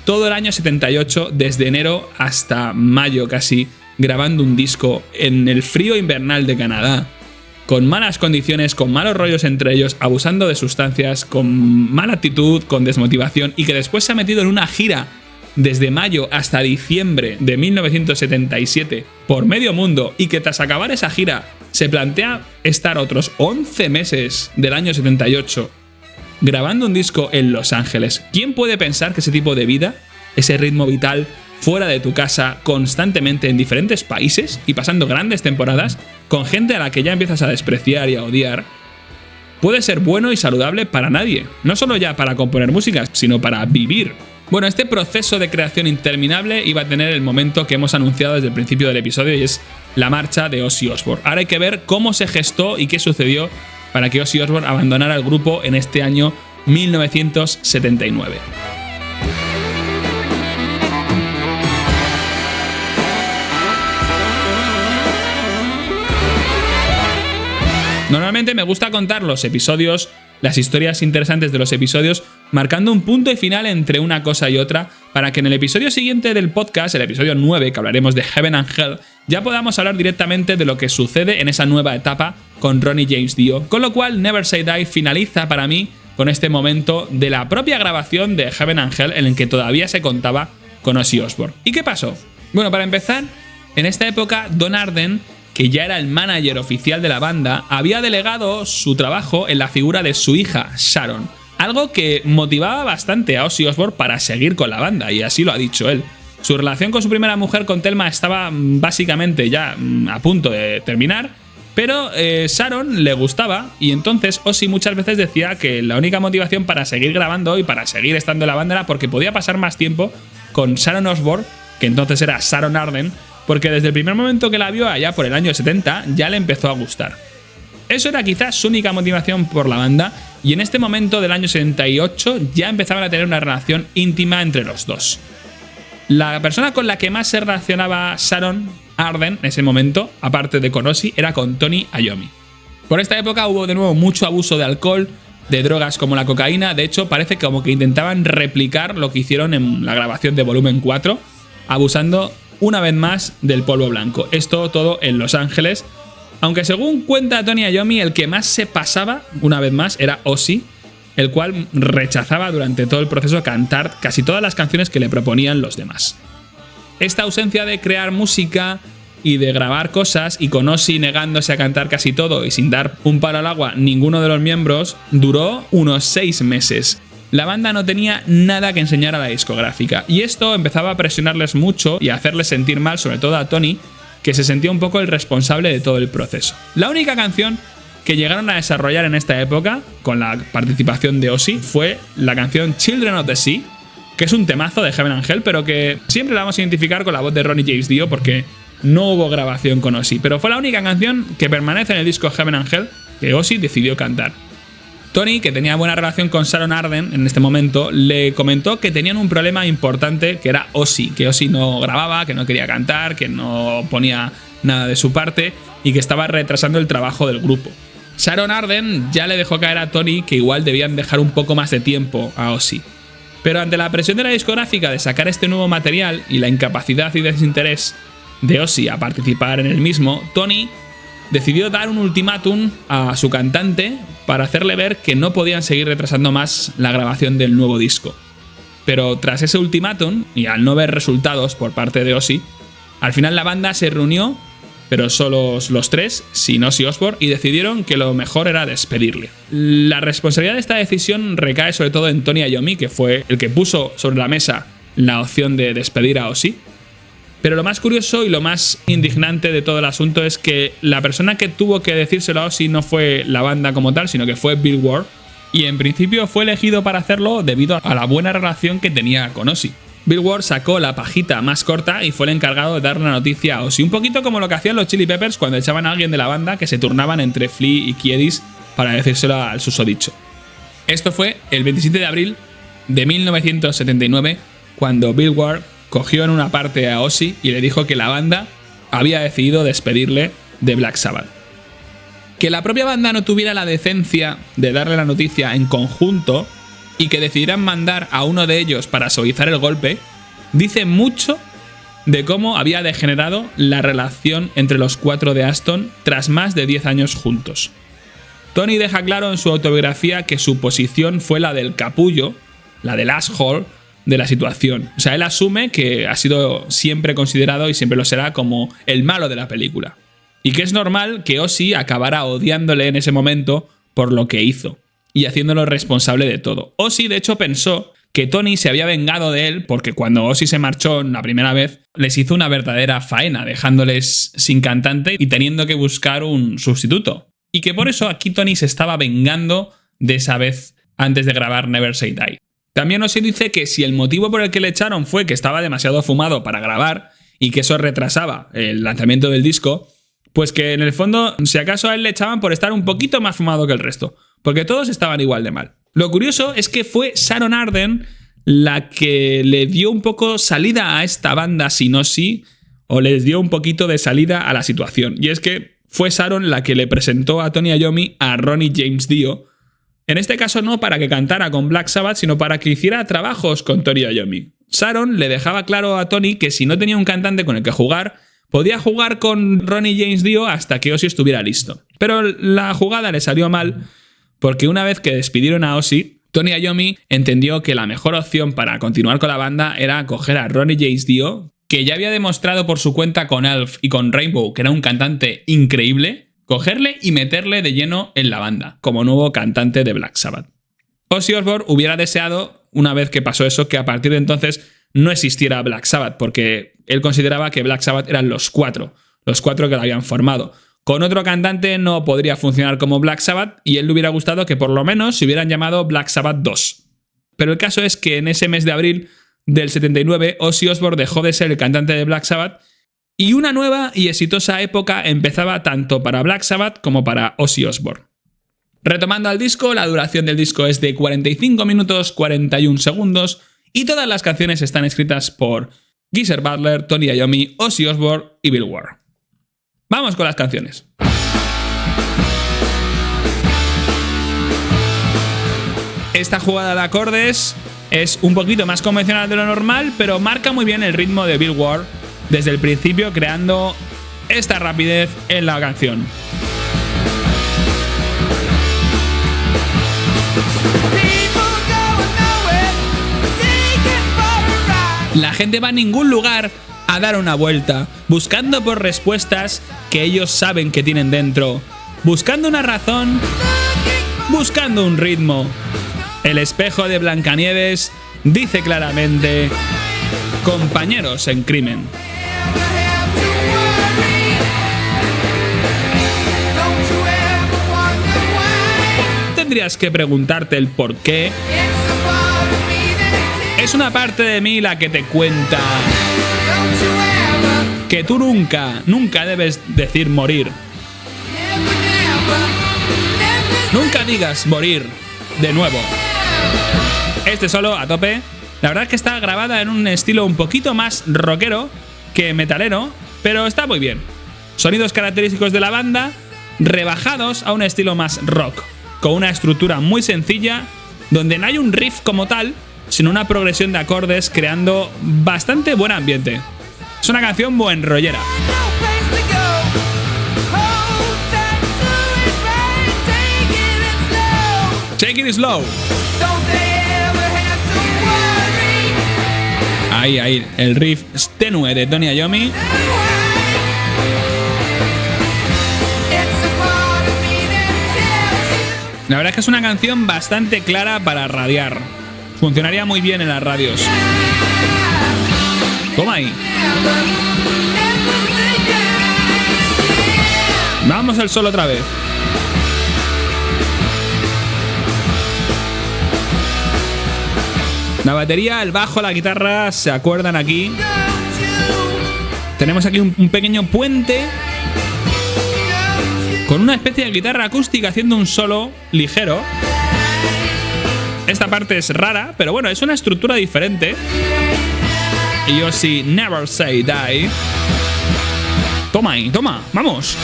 todo el año 78, desde enero hasta mayo casi, grabando un disco en el frío invernal de Canadá, con malas condiciones, con malos rollos entre ellos, abusando de sustancias, con mala actitud, con desmotivación, y que después se ha metido en una gira desde mayo hasta diciembre de 1977 por medio mundo, y que tras acabar esa gira se plantea estar otros 11 meses del año 78 grabando un disco en Los Ángeles. ¿Quién puede pensar que ese tipo de vida, ese ritmo vital, fuera de tu casa, constantemente en diferentes países y pasando grandes temporadas, con gente a la que ya empiezas a despreciar y a odiar, puede ser bueno y saludable para nadie, no solo ya para componer música, sino para vivir. Bueno, este proceso de creación interminable iba a tener el momento que hemos anunciado desde el principio del episodio, y es la marcha de Ozzy Osbourne. Ahora hay que ver cómo se gestó y qué sucedió para que Ozzy Osbourne abandonara el grupo en este año 1979. Normalmente me gusta contar los episodios, las historias interesantes de los episodios, marcando un punto y final entre una cosa y otra, para que en el episodio siguiente del podcast, el episodio 9, que hablaremos de Heaven and Hell, ya podamos hablar directamente de lo que sucede en esa nueva etapa con Ronnie James Dio. Con lo cual, Never Say Die finaliza para mí con este momento de la propia grabación de Heaven and Hell, en el que todavía se contaba con Ozzy Osbourne. ¿Y qué pasó? Bueno, para empezar, en esta época, Don Arden, que ya era el manager oficial de la banda, había delegado su trabajo en la figura de su hija, Sharon. Algo que motivaba bastante a Ozzy Osbourne para seguir con la banda, y así lo ha dicho él. Su relación con su primera mujer, con Thelma, estaba básicamente ya a punto de terminar, pero Sharon le gustaba, y entonces Ozzy muchas veces decía que la única motivación para seguir grabando y para seguir estando en la banda era porque podía pasar más tiempo con Sharon Osbourne, que entonces era Sharon Arden, porque desde el primer momento que la vio allá por el año 70 ya le empezó a gustar. Eso era quizás su única motivación por la banda, y en este momento del año 78 ya empezaban a tener una relación íntima entre los dos. La persona con la que más se relacionaba Sharon Arden en ese momento, aparte de con Ozzy, era con Tony Iommi. Por esta época hubo de nuevo mucho abuso de alcohol, de drogas como la cocaína. De hecho, parece como que intentaban replicar lo que hicieron en la grabación de Volumen 4, abusando una vez más del polvo blanco. Esto todo en Los Ángeles, aunque según cuenta Tony Iommi, el que más se pasaba, una vez más, era Ozzy, el cual rechazaba durante todo el proceso cantar casi todas las canciones que le proponían los demás. Esta ausencia de crear música y de grabar cosas, y con Ozzy negándose a cantar casi todo y sin dar un palo al agua ninguno de los miembros, duró unos 6 meses. La banda no tenía nada que enseñar a la discográfica, y esto empezaba a presionarles mucho y a hacerles sentir mal, sobre todo a Tony, que se sentía un poco el responsable de todo el proceso. La única canción que llegaron a desarrollar en esta época, con la participación de Ozzy, fue la canción Children of the Sea, que es un temazo de Heaven and Hell, pero que siempre la vamos a identificar con la voz de Ronnie James Dio, porque no hubo grabación con Ozzy, pero fue la única canción que permanece en el disco Heaven and Hell que Ozzy decidió cantar. Tony, que tenía buena relación con Sharon Arden en este momento, le comentó que tenían un problema importante, que era Ozzy, que Ozzy no grababa, que no quería cantar, que no ponía nada de su parte y que estaba retrasando el trabajo del grupo. Sharon Arden ya le dejó caer a Tony que igual debían dejar un poco más de tiempo a Ozzy. Pero ante la presión de la discográfica de sacar este nuevo material y la incapacidad y desinterés de Ozzy a participar en el mismo, Tony decidió dar un ultimátum a su cantante para hacerle ver que no podían seguir retrasando más la grabación del nuevo disco. Pero tras ese ultimátum, y al no ver resultados por parte de Ozzy, al final la banda se reunió, pero solo los tres, sin Ozzy Osbourne, y decidieron que lo mejor era despedirle. La responsabilidad de esta decisión recae sobre todo en Tony Iommi, que fue el que puso sobre la mesa la opción de despedir a Ozzy. Pero lo más curioso y lo más indignante de todo el asunto es que la persona que tuvo que decírselo a Ozzy no fue la banda como tal, sino que fue Bill Ward, y en principio fue elegido para hacerlo debido a la buena relación que tenía con Ozzy. Bill Ward sacó la pajita más corta y fue el encargado de dar la noticia a Ozzy, un poquito como lo que hacían los Chili Peppers cuando echaban a alguien de la banda, que se turnaban entre Flea y Kiedis para decírselo al susodicho. Esto fue el 27 de abril de 1979, cuando Bill Ward cogió en una parte a Ozzy y le dijo que la banda había decidido despedirle de Black Sabbath. Que la propia banda no tuviera la decencia de darle la noticia en conjunto y que decidieran mandar a uno de ellos para suavizar el golpe, dice mucho de cómo había degenerado la relación entre los cuatro de Aston tras más de 10 años juntos. Tony deja claro en su autobiografía que su posición fue la del capullo, la del asshole de la situación. O sea, él asume que ha sido siempre considerado y siempre lo será como el malo de la película. Y que es normal que Ozzy acabara odiándole en ese momento por lo que hizo y haciéndolo responsable de todo. Ozzy, de hecho, pensó que Tony se había vengado de él porque cuando Ozzy se marchó la primera vez, les hizo una verdadera faena, dejándoles sin cantante y teniendo que buscar un sustituto. y que por eso aquí Tony se estaba vengando de esa vez antes de grabar Never Say Die. También Ozzy dice que si el motivo por el que le echaron fue que estaba demasiado fumado para grabar y que eso retrasaba el lanzamiento del disco, pues que en el fondo, si acaso a él le echaban por estar un poquito más fumado que el resto, porque todos estaban igual de mal. Lo curioso es que fue Sharon Arden la que le dio un poco salida a esta banda sin Ozzy, o les dio un poquito de salida a la situación. Y es que fue Sharon la que le presentó a Tony Iommi a Ronnie James Dio. En este caso no para que cantara con Black Sabbath, sino para que hiciera trabajos con Tony Iommi. Sharon le dejaba claro a Tony que si no tenía un cantante con el que jugar, podía jugar con Ronnie James Dio hasta que Ozzy estuviera listo. Pero la jugada le salió mal porque una vez que despidieron a Ozzy, Tony Iommi entendió que la mejor opción para continuar con la banda era coger a Ronnie James Dio, que ya había demostrado por su cuenta con Elf y con Rainbow que era un cantante increíble, cogerle y meterle de lleno en la banda, como nuevo cantante de Black Sabbath. Ozzy Osbourne hubiera deseado, una vez que pasó eso, que a partir de entonces no existiera Black Sabbath, porque él consideraba que Black Sabbath eran los cuatro que lo habían formado. Con otro cantante no podría funcionar como Black Sabbath y él le hubiera gustado que por lo menos se hubieran llamado Black Sabbath 2. Pero el caso es que en ese mes de abril del 79, Ozzy Osbourne dejó de ser el cantante de Black Sabbath y una nueva y exitosa época empezaba tanto para Black Sabbath como para Ozzy Osbourne. Retomando al disco, la duración del disco es de 45 minutos 41 segundos y todas las canciones están escritas por Geezer Butler, Tony Iommi, Ozzy Osbourne y Bill Ward. Vamos con las canciones. Esta jugada de acordes es un poquito más convencional de lo normal, pero marca muy bien el ritmo de Bill Ward desde el principio, creando esta rapidez en la canción. La gente va a ningún lugar a dar una vuelta, buscando por respuestas que ellos saben que tienen dentro, buscando una razón, buscando un ritmo. El espejo de Blancanieves dice claramente: compañeros en crimen. Tendrías que preguntarte el por qué. Es una parte de mí la que te cuenta que tú nunca debes decir morir. Nunca digas morir de nuevo. Este solo a tope. La verdad es que está grabada en un estilo un poquito más rockero que metalero, pero está muy bien. Sonidos característicos de la banda, rebajados a un estilo más rock, con una estructura muy sencilla, donde no hay un riff como tal, sino una progresión de acordes creando bastante buen ambiente. Es una canción buen rollera. Take it slow. Ahí, el riff tenue de Tony Iommi. La verdad es que es una canción bastante clara para radiar. Funcionaría muy bien en las radios. Toma ahí. Vamos al solo otra vez. La batería, el bajo, la guitarra se acuerdan aquí. Tenemos aquí un pequeño puente con una especie de guitarra acústica haciendo un solo ligero. Esta parte es rara, pero bueno, es una estructura diferente. Y Ozzy, Never Say Die. Toma ahí, toma, vamos.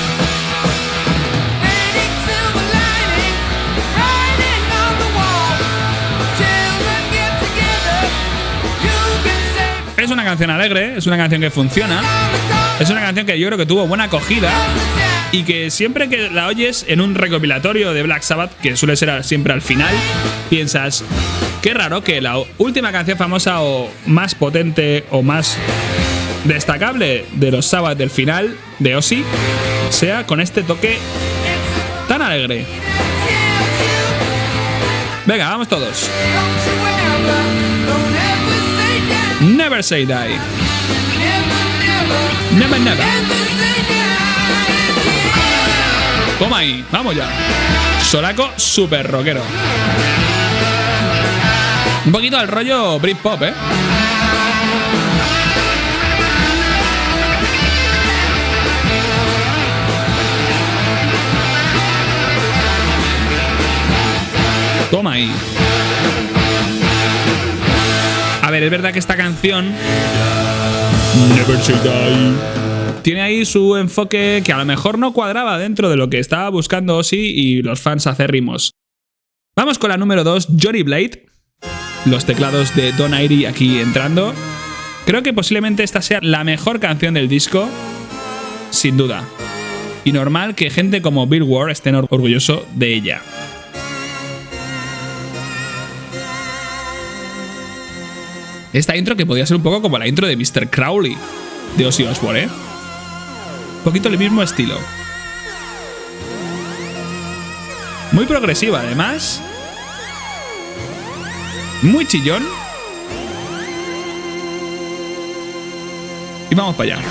Es una canción alegre, es una canción que funciona. Es una canción que yo creo que tuvo buena acogida y que siempre que la oyes en un recopilatorio de Black Sabbath, que suele ser siempre al final, piensas, qué raro que la última canción famosa o más potente o más destacable de los Sabbath del final de Ozzy sea con este toque tan alegre. Venga, vamos todos. Never Say Die. Never, never. Toma ahí. ahí, vamos ya. Solaco super rockero. Un poquito al rollo Britpop, ¿eh? Toma ahí. A ver, es verdad que esta canción Never Say Die tiene ahí su enfoque que a lo mejor no cuadraba dentro de lo que estaba buscando Ozzy y los fans acérrimos. Vamos con la número 2, Johnny Blade. Los teclados de Don Airey aquí entrando. Creo que posiblemente esta sea la mejor canción del disco, sin duda. Y normal que gente como Bill Ward estén orgulloso de ella. Esta intro que podría ser un poco como la intro de Mr. Crowley de Ozzy Osbourne, ¿eh? Un poquito el mismo estilo. Muy progresiva, además. Muy chillón. Y vamos para allá.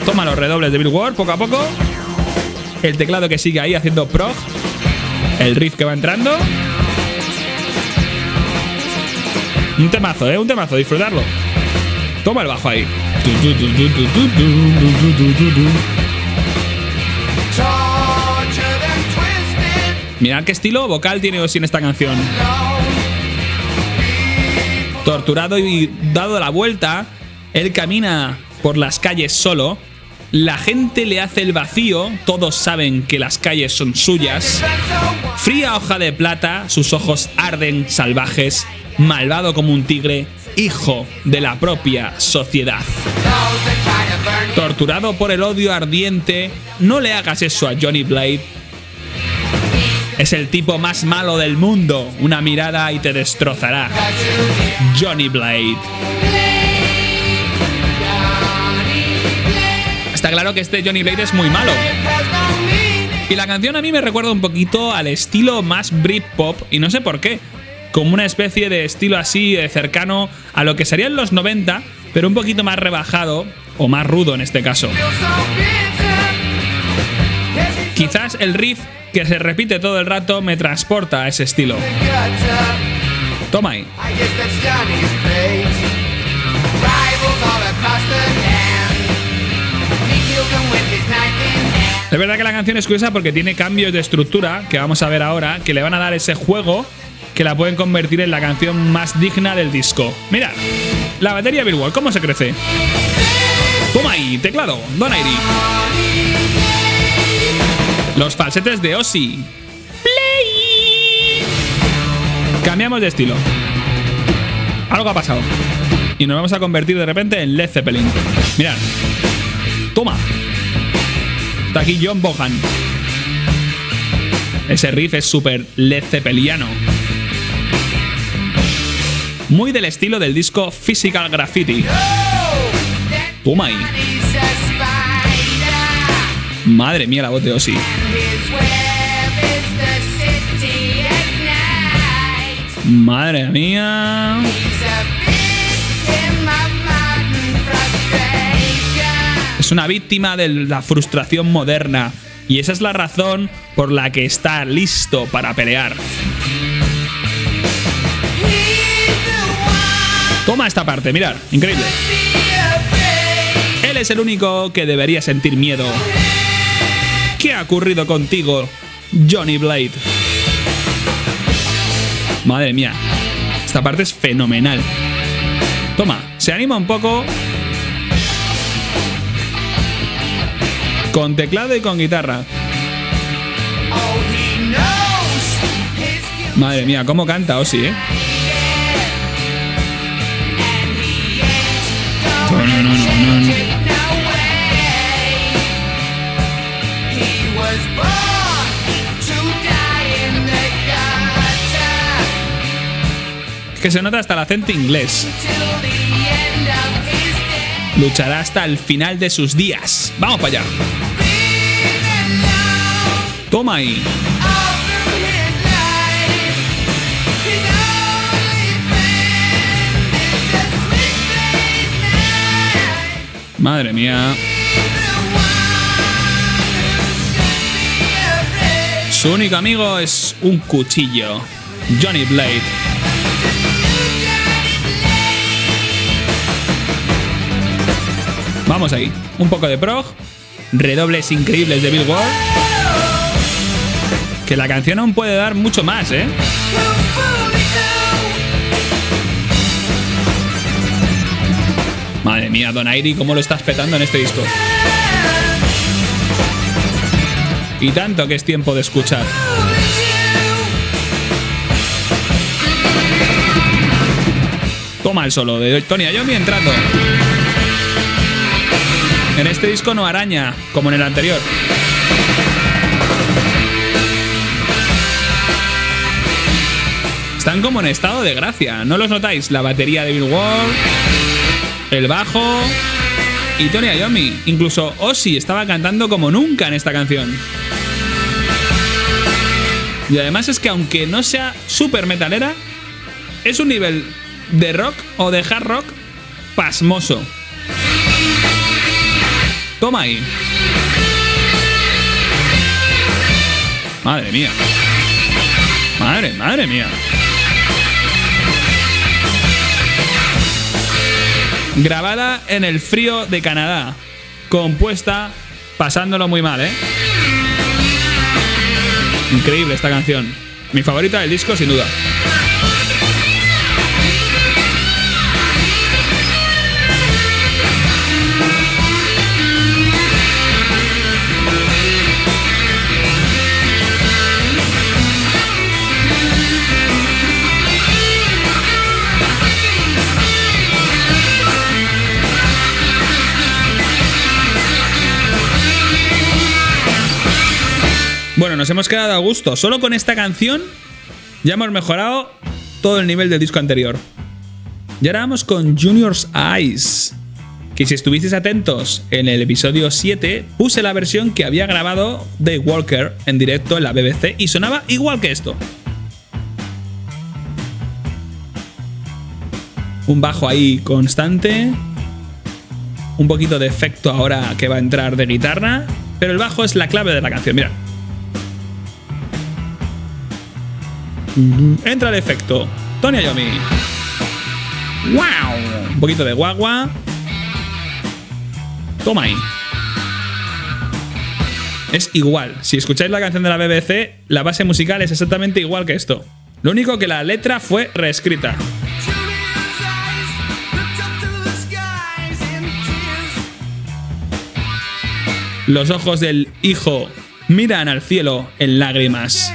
Toma los redobles de Bill Ward poco a poco. El teclado que sigue ahí haciendo prog. El riff que va entrando. Un temazo, un temazo, disfrutarlo. Toma el bajo ahí. Mirad qué estilo vocal tiene Ozzy en esta canción. Torturado y dado la vuelta, él camina por las calles solo. La gente le hace el vacío, todos saben que las calles son suyas. Fría hoja de plata, sus ojos arden salvajes. Malvado como un tigre, hijo de la propia sociedad. Torturado por el odio ardiente, no le hagas eso a Johnny Blade. Es el tipo más malo del mundo. Una mirada y te destrozará. Johnny Blade. Está claro que este Johnny Blade es muy malo. Y la canción a mí me recuerda un poquito al estilo más Britpop, y no sé por qué. Como una especie de estilo así cercano a lo que serían los 90, pero un poquito más rebajado, o más rudo en este caso. Quizás el riff que se repite todo el rato me transporta a ese estilo. Toma ahí. Es verdad que la canción es curiosa porque tiene cambios de estructura, que vamos a ver ahora, que le van a dar ese juego que la pueden convertir en la canción más digna del disco. Mirad, la batería Bill Ward, ¿cómo se crece? Toma ahí, teclado, Don Airey. Los falsetes de Ozzy. Play. Cambiamos de estilo. Algo ha pasado. Y nos vamos a convertir de repente en Led Zeppelin. Mirad. Toma. Está aquí John Bonham. Ese riff es súper Led Zeppeliano. Muy del estilo del disco Physical Graffiti. Toma ahí. Madre mía, la voz de Ozzy. Madre mía. Es una víctima de la frustración moderna. Y esa es la razón por la que está listo para pelear. Toma esta parte, mirad, increíble. Él es el único que debería sentir miedo. ¿Qué ha ocurrido contigo, Johnny Blade? Madre mía, esta parte es fenomenal. Toma, se anima un poco. Con teclado y con guitarra. Madre mía, cómo canta Ozzy, ¿eh? No. Es que se nota hasta el acento inglés. Luchará hasta el final de sus días. Vamos para allá. Toma ahí. Madre mía. Su único amigo es un cuchillo, Johnny Blade. Vamos ahí, un poco de prog, redobles increíbles de Bill Ward. Que la canción aún puede dar mucho más, ¿eh? Madre mía, Donaire, cómo lo estás petando en este disco. Y tanto que es tiempo de escuchar. Toma el solo de Tony Iommi entrando. En este disco no araña, como en el anterior. Están como en estado de gracia, ¿no los notáis? La batería de Bill Ward, el bajo y Tony Iommi. Incluso Ozzy estaba cantando como nunca en esta canción. Y además es que aunque no sea súper metalera, es un nivel de rock o de hard rock pasmoso. Toma ahí. Madre mía. Madre mía. Grabada en el frío de Canadá. Compuesta pasándolo muy mal, ¿eh? Increíble esta canción. Mi favorita del disco, sin duda. Bueno, nos hemos quedado a gusto. Solo con esta canción ya hemos mejorado todo el nivel del disco anterior. Y ahora vamos con Junior's Eyes, que si estuvisteis atentos en el episodio 7 puse la versión que había grabado Dave Walker en directo en la BBC y sonaba igual que esto. Un bajo ahí constante, un poquito de efecto ahora que va a entrar de guitarra, pero el bajo es la clave de la canción, mirad. Entra el efecto. Tony Iommi. ¡Wow! Un poquito de guagua. Toma ahí. Es igual. Si escucháis la canción de la BBC, la base musical es exactamente igual que esto. Lo único que la letra fue reescrita. Los ojos del hijo miran al cielo en lágrimas.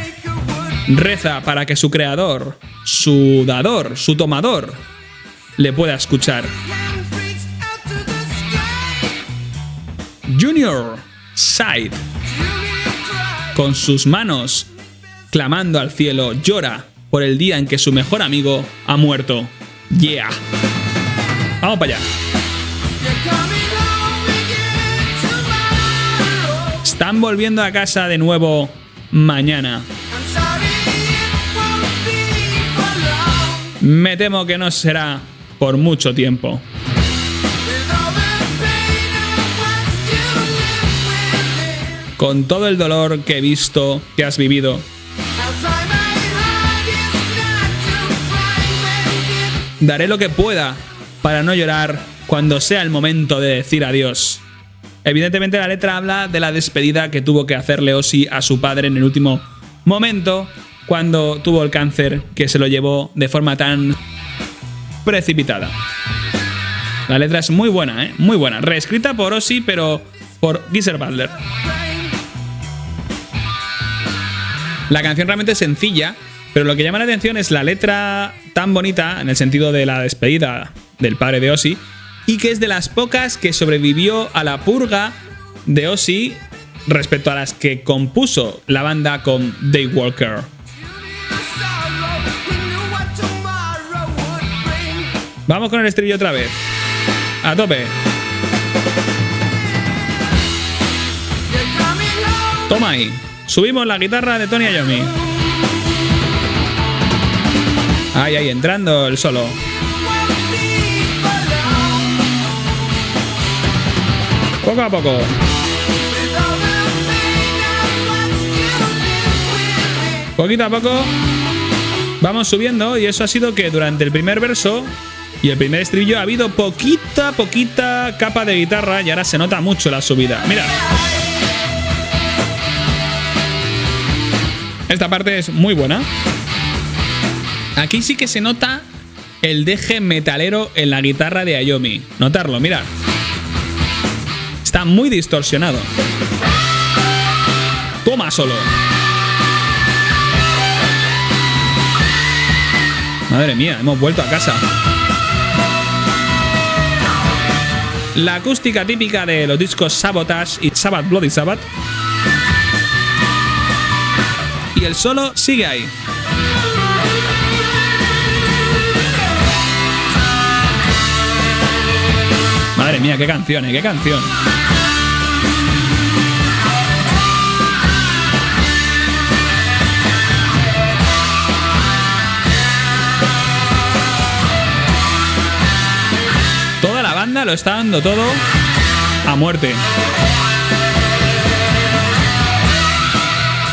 Reza para que su creador, su dador, su tomador, le pueda escuchar. Junior Side, con sus manos clamando al cielo, llora por el día en que su mejor amigo ha muerto. Yeah. Vamos para allá. Están volviendo a casa de nuevo mañana. Me temo que no será por mucho tiempo. Con todo el dolor que he visto que has vivido, daré lo que pueda para no llorar cuando sea el momento de decir adiós. Evidentemente la letra habla de la despedida que tuvo que hacerle Ozzy a su padre en el último momento, cuando tuvo el cáncer que se lo llevó de forma tan precipitada. La letra es muy buena, muy buena. Reescrita por Ozzy, pero por Geezer Butler. La canción realmente es sencilla, pero lo que llama la atención es la letra tan bonita, en el sentido de la despedida del padre de Ozzy, y que es de las pocas que sobrevivió a la purga de Ozzy respecto a las que compuso la banda con Dave Walker. Vamos con el estribillo otra vez. A tope. Toma ahí. Subimos la guitarra de Tony Iommi. Ahí, entrando el solo. Poco a poco. Poquito a poco vamos subiendo y eso ha sido que durante el primer verso y el primer estribillo ha habido poquita capa de guitarra y ahora se nota mucho la subida. Mira. Esta parte es muy buena. Aquí sí que se nota el deje metalero en la guitarra de Iommi. Notarlo, mirad. Está muy distorsionado. Toma solo. Madre mía, hemos vuelto a casa. La acústica típica de los discos Sabotage y Sabbath Bloody Sabbath. Y el solo sigue ahí. Madre mía, qué canción, qué canción. Toda la banda lo está dando todo a muerte.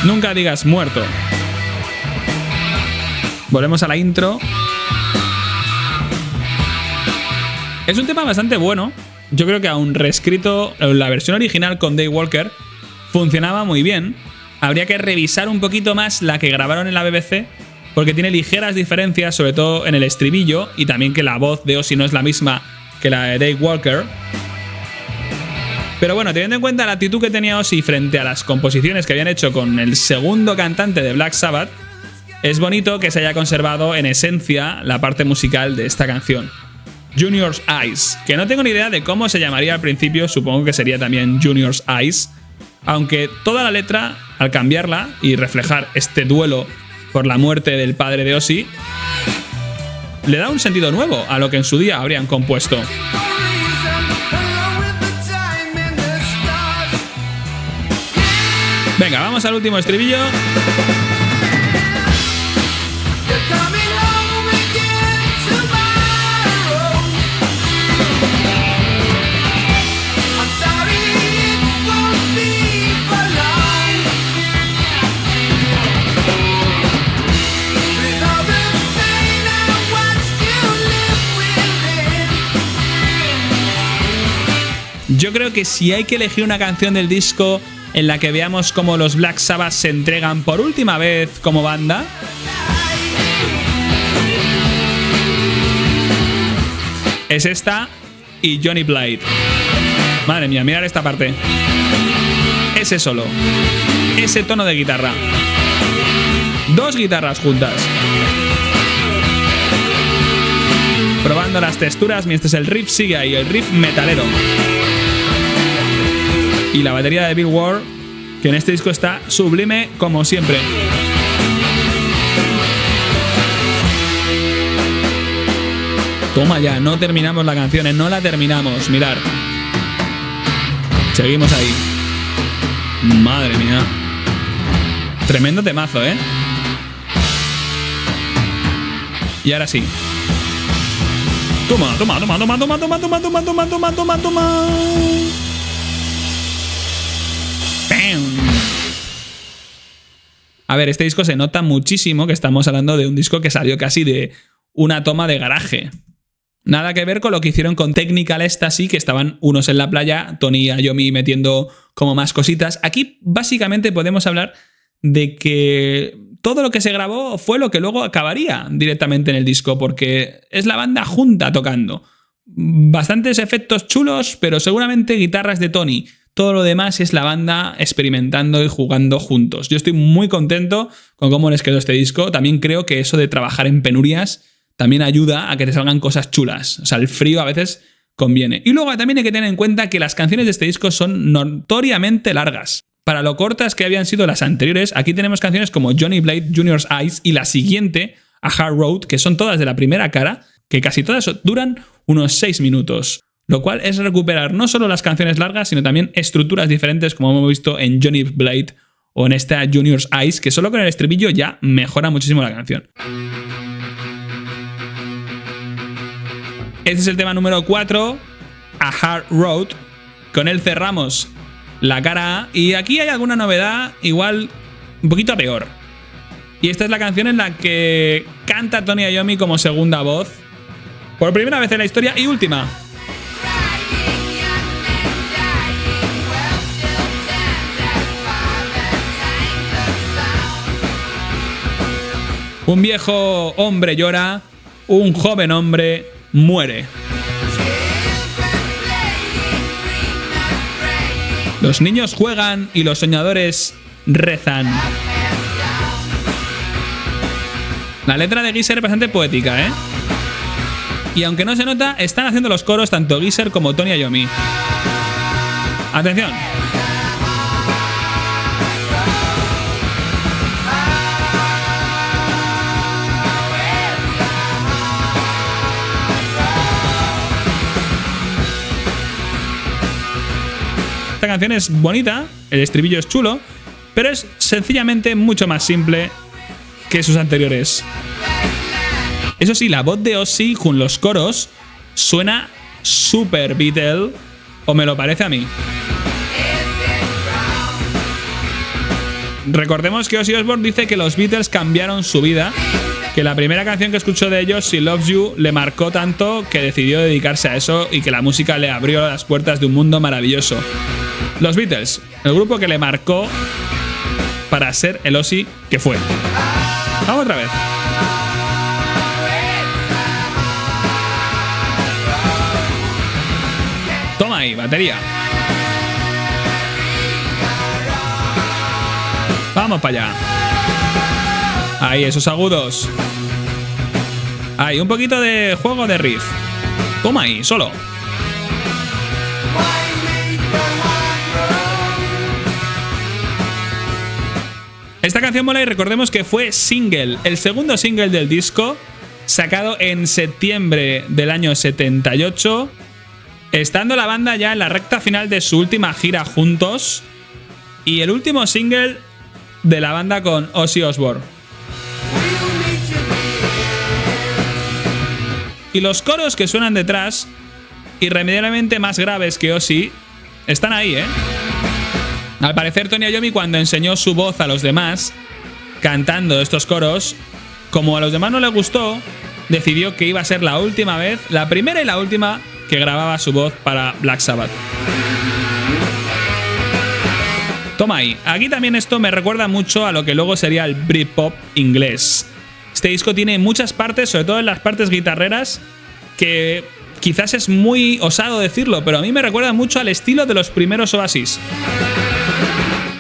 Nunca digas muerto. Volvemos a la intro. Es un tema bastante bueno. Yo creo que aún reescrito, la versión original con Dave Walker funcionaba muy bien. Habría que revisar un poquito más la que grabaron en la BBC, porque tiene ligeras diferencias, sobre todo en el estribillo, y también que la voz de Ozzy no es la misma que la de Dave Walker. Pero bueno, teniendo en cuenta la actitud que tenía Ozzy frente a las composiciones que habían hecho con el segundo cantante de Black Sabbath, es bonito que se haya conservado en esencia la parte musical de esta canción. Junior's Eyes, que no tengo ni idea de cómo se llamaría al principio, supongo que sería también Junior's Eyes, aunque toda la letra, al cambiarla y reflejar este duelo por la muerte del padre de Ozzy, le da un sentido nuevo a lo que en su día habrían compuesto. Venga, vamos al último estribillo. Yo creo que si hay que elegir una canción del disco en la que veamos cómo los Black Sabbath se entregan por última vez como banda, es esta y Johnny Blade. Madre mía, mirad esta parte. Ese solo, ese tono de guitarra, dos guitarras juntas, probando las texturas mientras el riff sigue ahí, el riff metalero. Y la batería de Bill Ward, que en este disco está sublime como siempre. Toma ya, no terminamos la canción, no la terminamos, mirad. Seguimos ahí. Madre mía. Tremendo temazo, ¿eh? Y ahora sí. Toma, toma, toma, toma, toma, toma, toma, toma, toma, toma, toma, toma. A ver, este disco se nota muchísimo que estamos hablando de un disco que salió casi de una toma de garaje. Nada que ver con lo que hicieron con Technical Ecstasy, que estaban unos en la playa, Tony y Iommi metiendo como más cositas. Aquí básicamente podemos hablar de que todo lo que se grabó fue lo que luego acabaría directamente en el disco, porque es la banda junta tocando. Bastantes efectos chulos, pero seguramente guitarras de Tony. Todo lo demás es la banda experimentando y jugando juntos. Yo estoy muy contento con cómo les quedó este disco. También creo que eso de trabajar en penurias también ayuda a que te salgan cosas chulas. O sea, el frío a veces conviene. Y luego también hay que tener en cuenta que las canciones de este disco son notoriamente largas. Para lo cortas que habían sido las anteriores, aquí tenemos canciones como Johnny Blade, Junior's Eyes y la siguiente, A Hard Road, que son todas de la primera cara, que casi todas duran unos 6 minutos. Lo cual es recuperar no solo las canciones largas, sino también estructuras diferentes, como hemos visto en Johnny Blade o en esta Junior's Eyes, que solo con el estribillo ya mejora muchísimo la canción. Este es el tema número 4, A Hard Road. Con él cerramos la cara A, y aquí hay alguna novedad, igual un poquito peor. Y esta es la canción en la que canta Tony Iommi como segunda voz. Por primera vez en la historia y última. Un viejo hombre llora, un joven hombre muere. Los niños juegan y los soñadores rezan. La letra de Geezer es bastante poética, ¿eh? Y aunque no se nota, están haciendo los coros tanto Geezer como Tony Iommi. ¡Atención! Esta canción es bonita, el estribillo es chulo, pero es sencillamente mucho más simple que sus anteriores. Eso sí, la voz de Ozzy con los coros suena super Beatle, o me lo parece a mí. Recordemos que Ozzy Osbourne dice que los Beatles cambiaron su vida, que la primera canción que escuchó de ellos, She Loves You, le marcó tanto que decidió dedicarse a eso y que la música le abrió las puertas de un mundo maravilloso. Los Beatles, el grupo que le marcó para ser el Ozzy que fue. Vamos otra vez. Toma ahí, batería. Vamos para allá. Ahí, esos agudos. Ahí, un poquito de juego de riff. Toma ahí, solo. Esta canción mola y recordemos que fue single, el segundo single del disco, sacado en septiembre del año 78, estando la banda ya en la recta final de su última gira juntos, y el último single de la banda con Ozzy Osbourne. Y los coros que suenan detrás, irremediablemente más graves que Ozzy, están ahí, ¿eh? Al parecer, Tony Iommi, cuando enseñó su voz a los demás, cantando estos coros, como a los demás no les gustó, decidió que iba a ser la última vez, la primera y la última, que grababa su voz para Black Sabbath. Toma ahí. Aquí también esto me recuerda mucho a lo que luego sería el Britpop inglés. Este disco tiene muchas partes, sobre todo en las partes guitarreras, que quizás es muy osado decirlo, pero a mí me recuerda mucho al estilo de los primeros Oasis.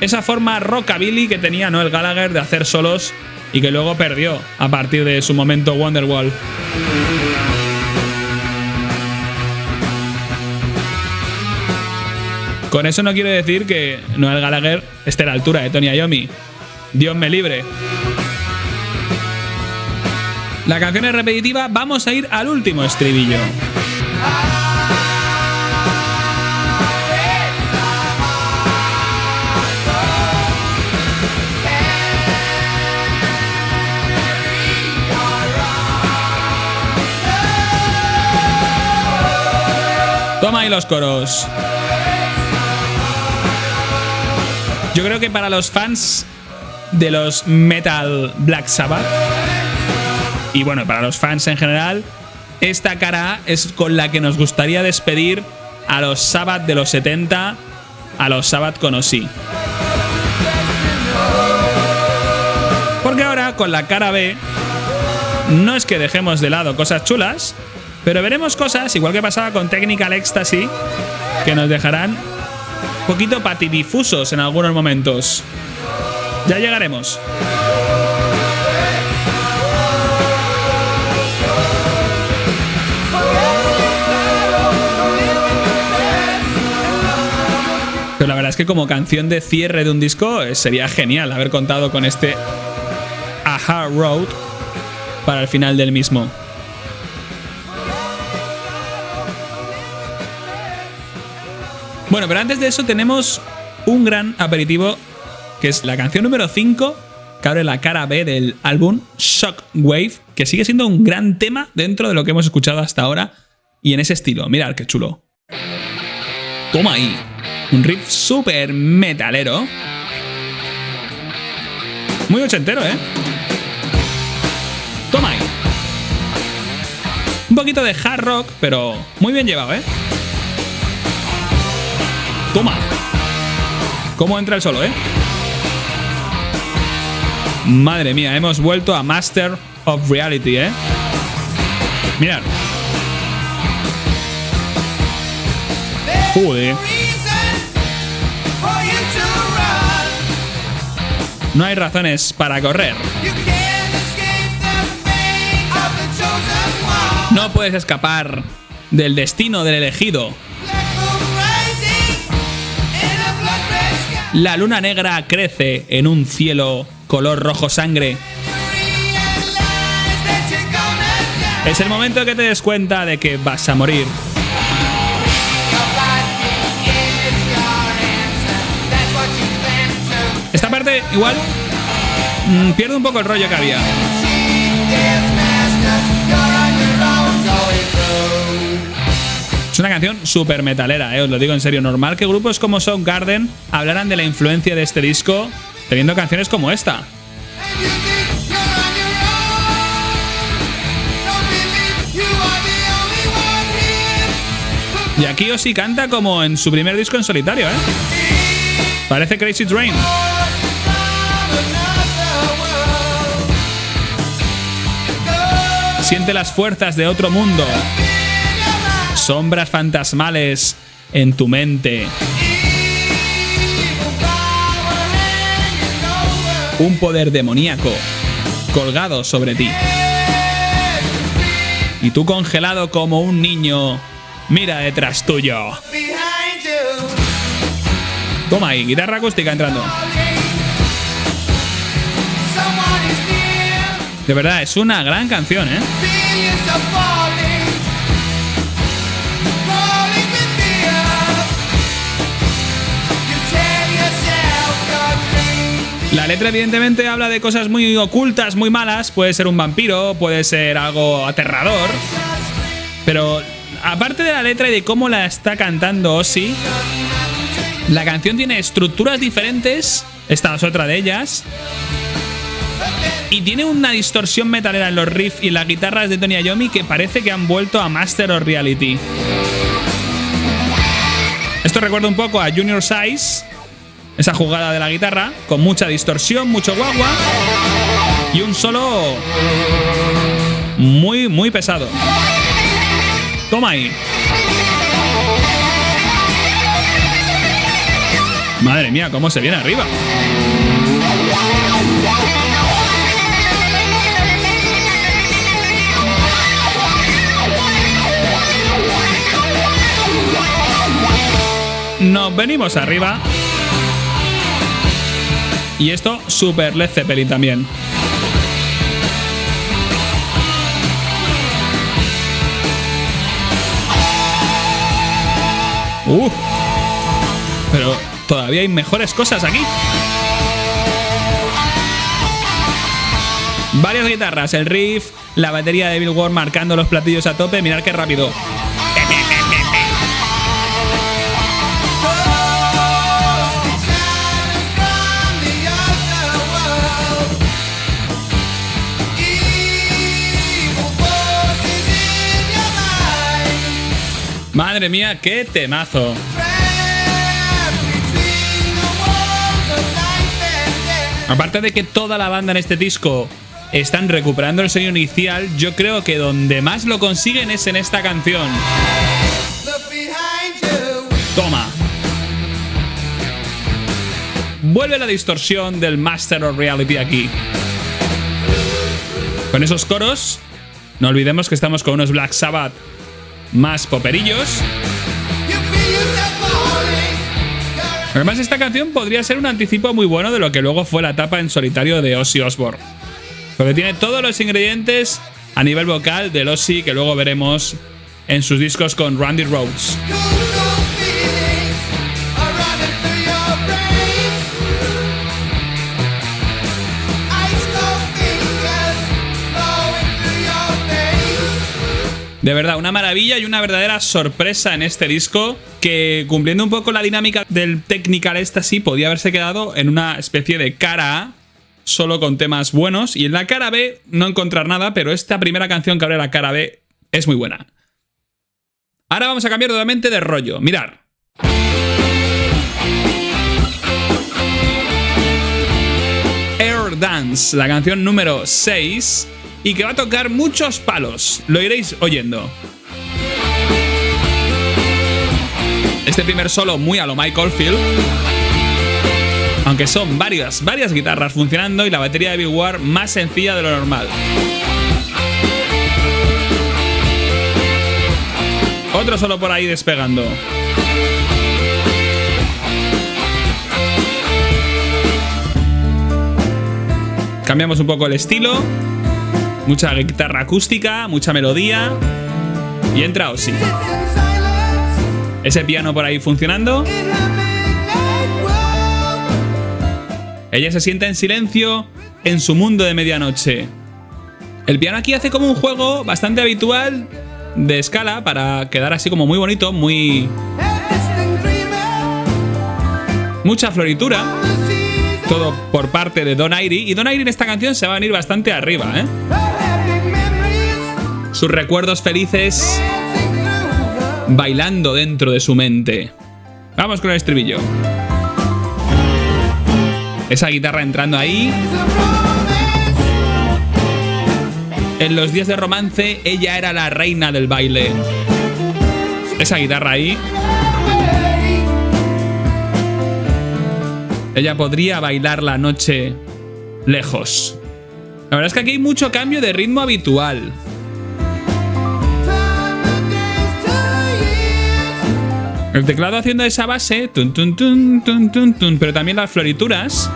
Esa forma rockabilly que tenía Noel Gallagher de hacer solos y que luego perdió a partir de su momento Wonderwall. Con eso no quiero decir que Noel Gallagher esté a la altura de Tony Iommi. Dios me libre. La canción es repetitiva, vamos a ir al último estribillo. Toma ahí los coros. Yo creo que para los fans de los metal Black Sabbath, y bueno, para los fans en general, esta cara A es con la que nos gustaría despedir a los Sabbath de los 70, a los Sabbath con Ozzy. Porque ahora, con la cara B, no es que dejemos de lado cosas chulas, pero veremos cosas, igual que pasaba con Technical Ecstasy, que nos dejarán un poquito patidifusos en algunos momentos. Ya llegaremos. Pero la verdad es que como canción de cierre de un disco sería genial haber contado con este A Hard Road para el final del mismo. Bueno, pero antes de eso tenemos un gran aperitivo, que es la canción número 5, que abre la cara B del álbum, Shockwave, que sigue siendo un gran tema dentro de lo que hemos escuchado hasta ahora y en ese estilo. Mirad qué chulo. Toma ahí. Un riff súper metalero. Muy ochentero, ¿eh? Toma ahí. Un poquito de hard rock, pero muy bien llevado, ¿eh? Toma. ¿Cómo entra el solo, eh? Madre mía, hemos vuelto a Master of Reality, ¿eh? Mirad. Joder. No hay razones para correr. No puedes escapar del destino del elegido. La luna negra crece en un cielo color rojo sangre. Es el momento que te des cuenta de que vas a morir. Esta parte igual pierde un poco el rollo que había. Es una canción súper metalera, os lo digo en serio. Normal que grupos como Soundgarden hablaran de la influencia de este disco teniendo canciones como esta. Y aquí Ozzy canta como en su primer disco en solitario, ¿eh? Parece Crazy Train. Siente las fuerzas de otro mundo. Sombras fantasmales en tu mente. Un poder demoníaco colgado sobre ti. Y tú congelado como un niño, mira detrás tuyo. Toma ahí, guitarra acústica entrando. De verdad, es una gran canción, ¿eh? La letra evidentemente habla de cosas muy ocultas, muy malas. Puede ser un vampiro, puede ser algo aterrador. Pero aparte de la letra y de cómo la está cantando Ozzy, la canción tiene estructuras diferentes. Esta es otra de ellas. Y tiene una distorsión metalera en los riffs y las guitarras de Tony Iommi que parece que han vuelto a Master of Reality. Esto recuerda un poco a Junior Size, esa jugada de la guitarra, con mucha distorsión, mucho guagua y un solo muy, muy pesado. Toma ahí. Madre mía, cómo se viene arriba. Nos venimos arriba. Y esto, super Led Zeppelin también. Pero todavía hay mejores cosas aquí. Varias guitarras, el riff, la batería de Bill Ward marcando los platillos a tope. Mirad qué rápido. Madre mía, qué temazo. Aparte de que toda la banda en este disco están recuperando el sonido inicial, yo creo que donde más lo consiguen es en esta canción. Toma. Vuelve la distorsión del Master of Reality aquí. Con esos coros, no olvidemos que estamos con unos Black Sabbath más poperillos. Además, esta canción podría ser un anticipo muy bueno de lo que luego fue la etapa en solitario de Ozzy Osbourne, porque tiene todos los ingredientes a nivel vocal del Ozzy que luego veremos en sus discos con Randy Rhoads. De verdad, una maravilla y una verdadera sorpresa en este disco, que cumpliendo un poco la dinámica del Technical Ecstasy podía haberse quedado en una especie de cara A solo con temas buenos. Y en la cara B no encontrar nada, pero esta primera canción que abre la cara B es muy buena. Ahora vamos a cambiar totalmente de rollo. Mirad. Air Dance, la canción número 6, y que va a tocar muchos palos. Lo iréis oyendo. Este primer solo muy a lo Michael Field, aunque son varias guitarras funcionando y la batería de Bill Ward más sencilla de lo normal. Otro solo por ahí despegando. Cambiamos un poco el estilo. Mucha guitarra acústica, mucha melodía. Y entra Ozzy. Ese piano por ahí funcionando. Ella se sienta en silencio en su mundo de medianoche. El piano aquí hace como un juego bastante habitual de escala para quedar así como muy bonito, muy... mucha floritura. Todo por parte de Don Airey. Y Don Airey en esta canción se va a venir bastante arriba, ¿eh? Sus recuerdos felices bailando dentro de su mente. Vamos con el estribillo. Esa guitarra entrando ahí. En los días de romance, ella era la reina del baile. Esa guitarra ahí. Ella podría bailar la noche lejos. La verdad es que aquí hay mucho cambio de ritmo habitual. El teclado haciendo esa base, tun, tun, tun, tun, tun, tun, pero también las florituras.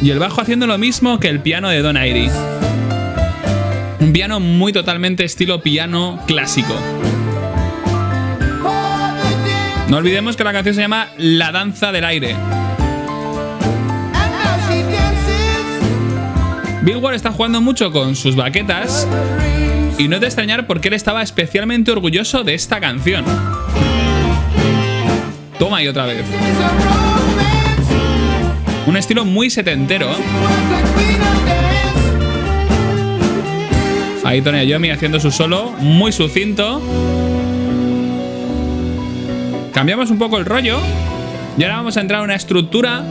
Y el bajo haciendo lo mismo que el piano de Don Airey. Un piano muy totalmente estilo piano clásico. No olvidemos que la canción se llama La danza del aire. Bill Ward está jugando mucho con sus baquetas y no es de extrañar porque él estaba especialmente orgulloso de esta canción. Toma y otra vez. Un estilo muy setentero. Ahí Tony Iommi haciendo su solo, muy sucinto. Cambiamos un poco el rollo y ahora vamos a entrar a una estructura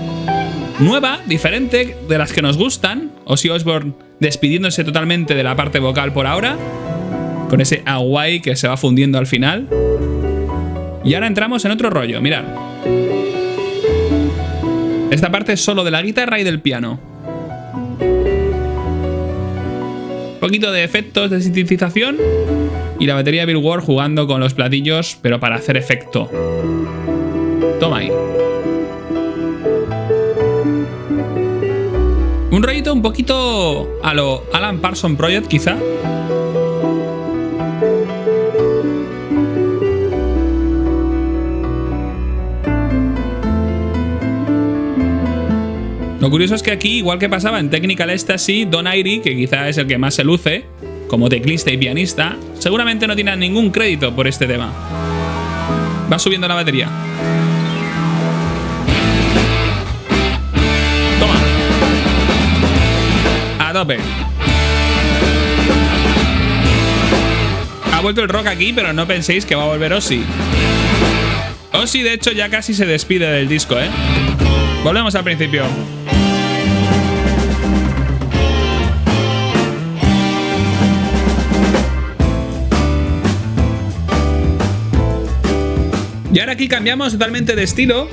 nueva, diferente, de las que nos gustan. Ozzy Osbourne despidiéndose totalmente de la parte vocal por ahora, con ese Hawaii que se va fundiendo al final. Y ahora entramos en otro rollo, mirad. Esta parte es solo de la guitarra y del piano. Un poquito de efectos de sintetización y la batería de Bill Ward jugando con los platillos, pero para hacer efecto. Toma ahí. Un rollito un poquito a lo Alan Parsons Project, quizá. Lo curioso es que aquí, igual que pasaba en Technical Ecstasy, Don Airey, que quizá es el que más se luce como teclista y pianista, seguramente no tiene ningún crédito por este tema. Va subiendo la batería. Toma. A tope. Ha vuelto el rock aquí, pero no penséis que va a volver Ozzy. Ozzy, de hecho, ya casi se despide del disco, ¿eh? Volvemos al principio. Y ahora aquí cambiamos totalmente de estilo.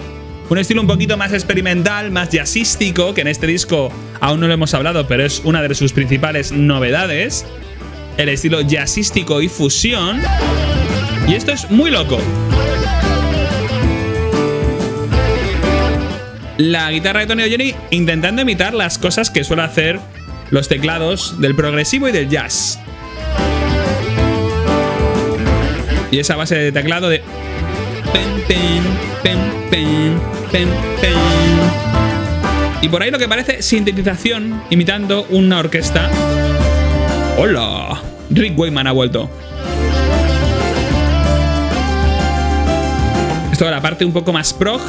Un estilo un poquito más experimental, más jazzístico, que en este disco aún no lo hemos hablado, pero es una de sus principales novedades. El estilo jazzístico y fusión. Y esto es muy loco. La guitarra de Tony Iommi intentando imitar las cosas que suele hacer los teclados del progresivo y del jazz. Y esa base de teclado de... Y por ahí lo que parece sintetización imitando una orquesta. ¡Hola! Rick Wakeman ha vuelto. Esto de la parte un poco más prog.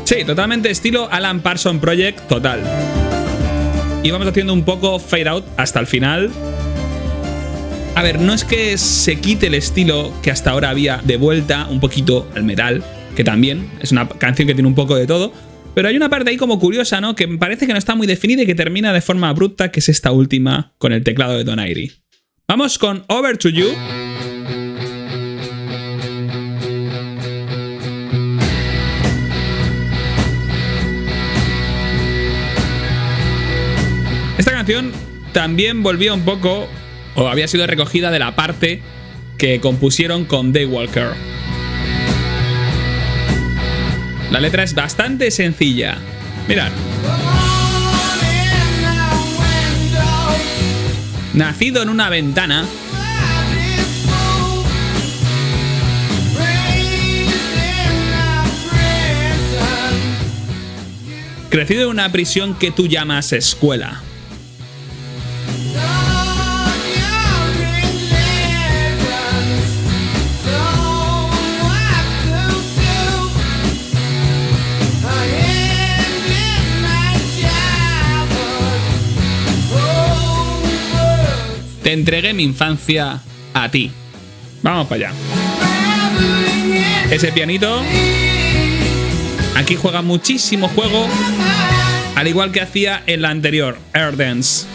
Sí, totalmente estilo Alan Parsons Project, total. Y vamos haciendo un poco fade out hasta el final. A ver, no es que se quite el estilo que hasta ahora había de vuelta un poquito al metal, que también es una canción que tiene un poco de todo, pero hay una parte ahí como curiosa, ¿no? Que parece que no está muy definida y que termina de forma abrupta, que es esta última con el teclado de Donaire. Vamos con Over to You. Esta canción también volvía un poco, o había sido recogida de la parte que compusieron con Daywalker. La letra es bastante sencilla. Mirad. Nacido en una ventana, crecido en una prisión que tú llamas escuela. Te entregué mi infancia a ti. Vamos para allá. Ese pianito. Aquí juega muchísimo juego. Al igual que hacía en la anterior, Air Dance.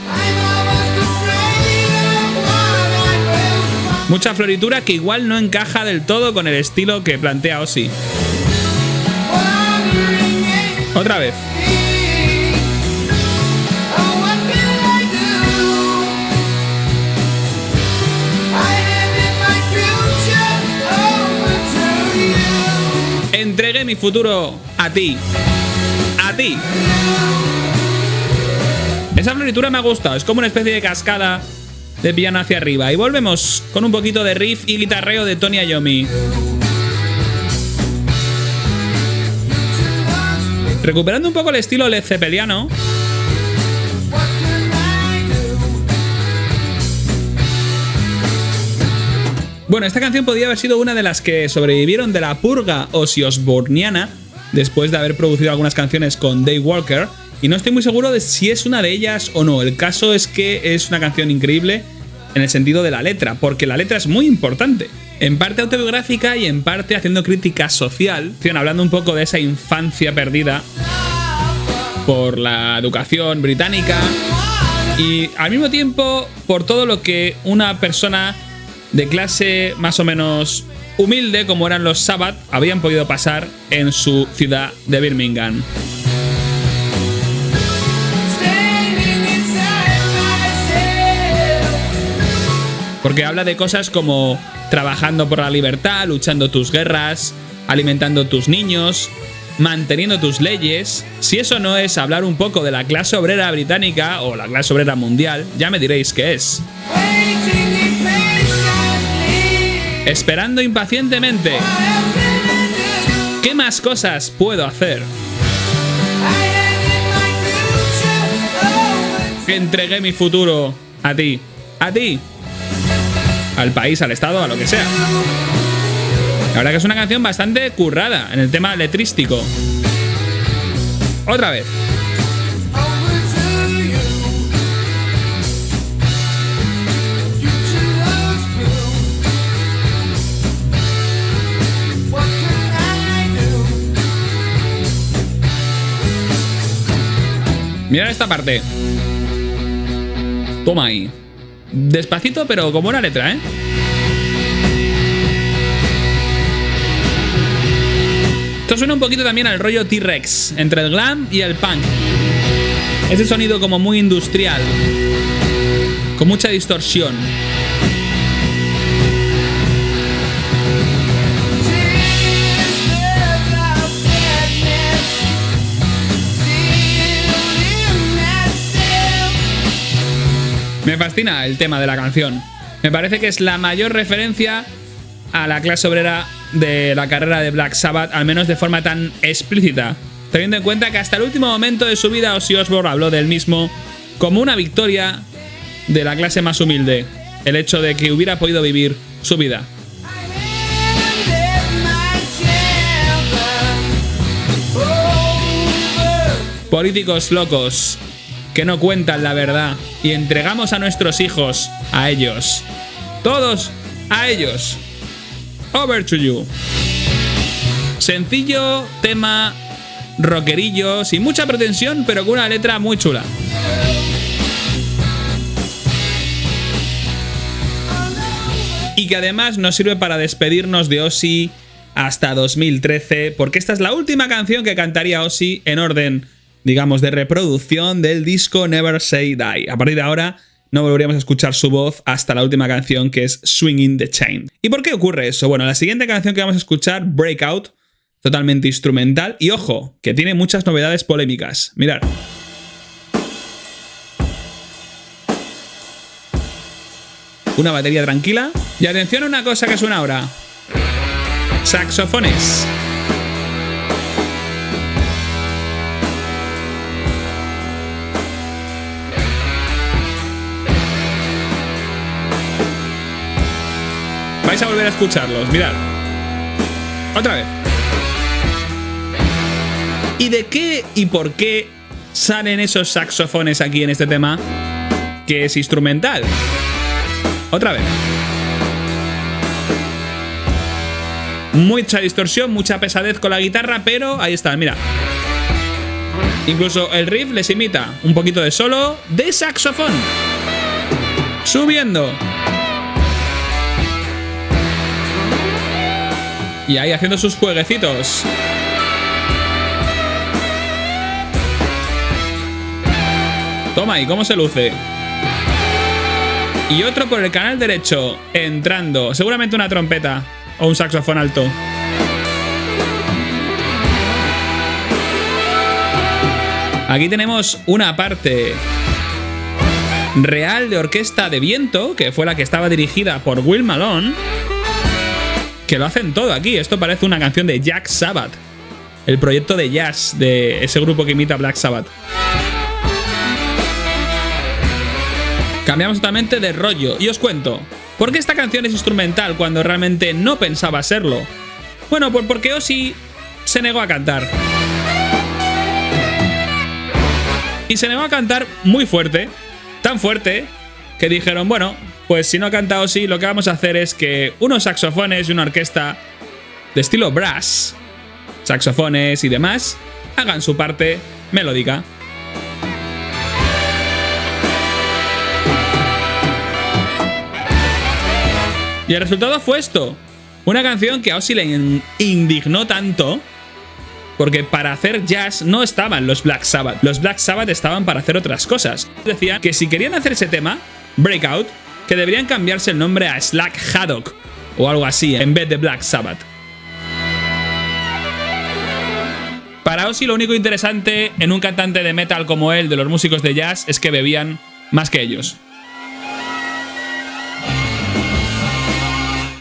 Mucha floritura que igual no encaja del todo con el estilo que plantea Ozzy. Otra vez. Entregué mi futuro a ti. A ti. Esa floritura me ha gustado. Es como una especie de cascada de piano hacia arriba. Y volvemos con un poquito de riff y guitarreo de Tony Iommi. Recuperando un poco el estilo Led Zeppeliano. Bueno, esta canción podría haber sido una de las que sobrevivieron de la purga Ozzy Osbourniana después de haber producido algunas canciones con Dave Walker, y no estoy muy seguro de si es una de ellas o no. El caso es que es una canción increíble en el sentido de la letra, porque la letra es muy importante. En parte autobiográfica y en parte haciendo crítica social, hablando un poco de esa infancia perdida por la educación británica y al mismo tiempo por todo lo que una persona de clase más o menos humilde como eran los Sabbath habían podido pasar en su ciudad de Birmingham. Porque habla de cosas como trabajando por la libertad, luchando tus guerras, alimentando tus niños, manteniendo tus leyes. Si eso no es hablar un poco de la clase obrera británica o la clase obrera mundial, ya me diréis qué es. Esperando impacientemente. ¿Qué más cosas puedo hacer? Entregué mi futuro a ti. A ti. Al país, al estado, a lo que sea. La verdad que es una canción bastante currada en el tema letrístico. Otra vez. Mirad esta parte. Toma ahí. Despacito, pero con buena letra, ¿eh? Esto suena un poquito también al rollo T-Rex, entre el glam y el punk. Ese sonido como muy industrial, con mucha distorsión. Me fascina el tema de la canción. Me parece que es la mayor referencia a la clase obrera de la carrera de Black Sabbath, al menos de forma tan explícita, teniendo en cuenta que hasta el último momento de su vida Ozzy Osbourne habló del mismo como una victoria de la clase más humilde, el hecho de que hubiera podido vivir su vida. políticos locos que no cuentan la verdad y entregamos a nuestros hijos a ellos. Todos a ellos. Over to you. Sencillo, tema rockerillo, sin mucha pretensión, pero con una letra muy chula. Y que además nos sirve para despedirnos de Ozzy hasta 2013, porque esta es la última canción que cantaría Ozzy en orden, digamos, de reproducción del disco Never Say Die. A partir de ahora no volveríamos a escuchar su voz hasta la última canción, que es Swinging the Chain. ¿Y por qué ocurre eso? Bueno, la siguiente canción que vamos a escuchar, Breakout, totalmente instrumental, y ojo, que tiene muchas novedades polémicas. Mirad. Una batería tranquila. Y atención a una cosa que suena ahora. Saxofones. Vais a volver a escucharlos, mirad. Otra vez. ¿Y de qué y por qué salen esos saxofones aquí en este tema? Que es instrumental. Otra vez. Mucha distorsión, mucha pesadez con la guitarra, pero ahí está, mira. Incluso el riff les imita un poquito de solo de saxofón. Subiendo. Y ahí haciendo sus jueguecitos. Toma, ¿y cómo se luce? Y otro por el canal derecho, entrando. Seguramente una trompeta o un saxofón alto. Aquí tenemos una parte real de orquesta de viento, que fue la que estaba dirigida por Will Malone, que lo hacen todo aquí. Esto parece una canción de Black Sabbath, el proyecto de jazz de ese grupo que imita Black Sabbath. Cambiamos totalmente de rollo y os cuento. ¿Por qué esta canción es instrumental cuando realmente no pensaba serlo? Bueno, pues porque Ozzy se negó a cantar. Y se negó a cantar muy fuerte, tan fuerte, que dijeron, bueno, pues si no canta Ozzy, lo que vamos a hacer es que unos saxofones y una orquesta de estilo brass, saxofones y demás, hagan su parte melódica. Y el resultado fue esto. Una canción que a Ozzy le indignó tanto, porque para hacer jazz no estaban los Black Sabbath. Los Black Sabbath estaban para hacer otras cosas. Decían que si querían hacer ese tema, Breakout, que deberían cambiarse el nombre a Slack Haddock o algo así, en vez de Black Sabbath. Para Ozzy lo único interesante en un cantante de metal como él, de los músicos de jazz, es que bebían más que ellos.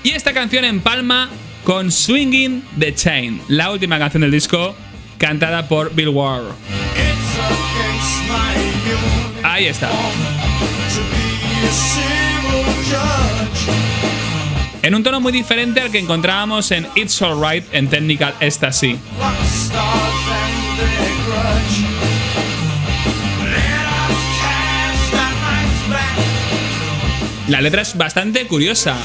Y esta canción empalma con Swinging the Chain, la última canción del disco, cantada por Bill Ward. Ahí está. En un tono muy diferente al que encontrábamos en It's Alright en Technical Ecstasy. La letra es bastante curiosa.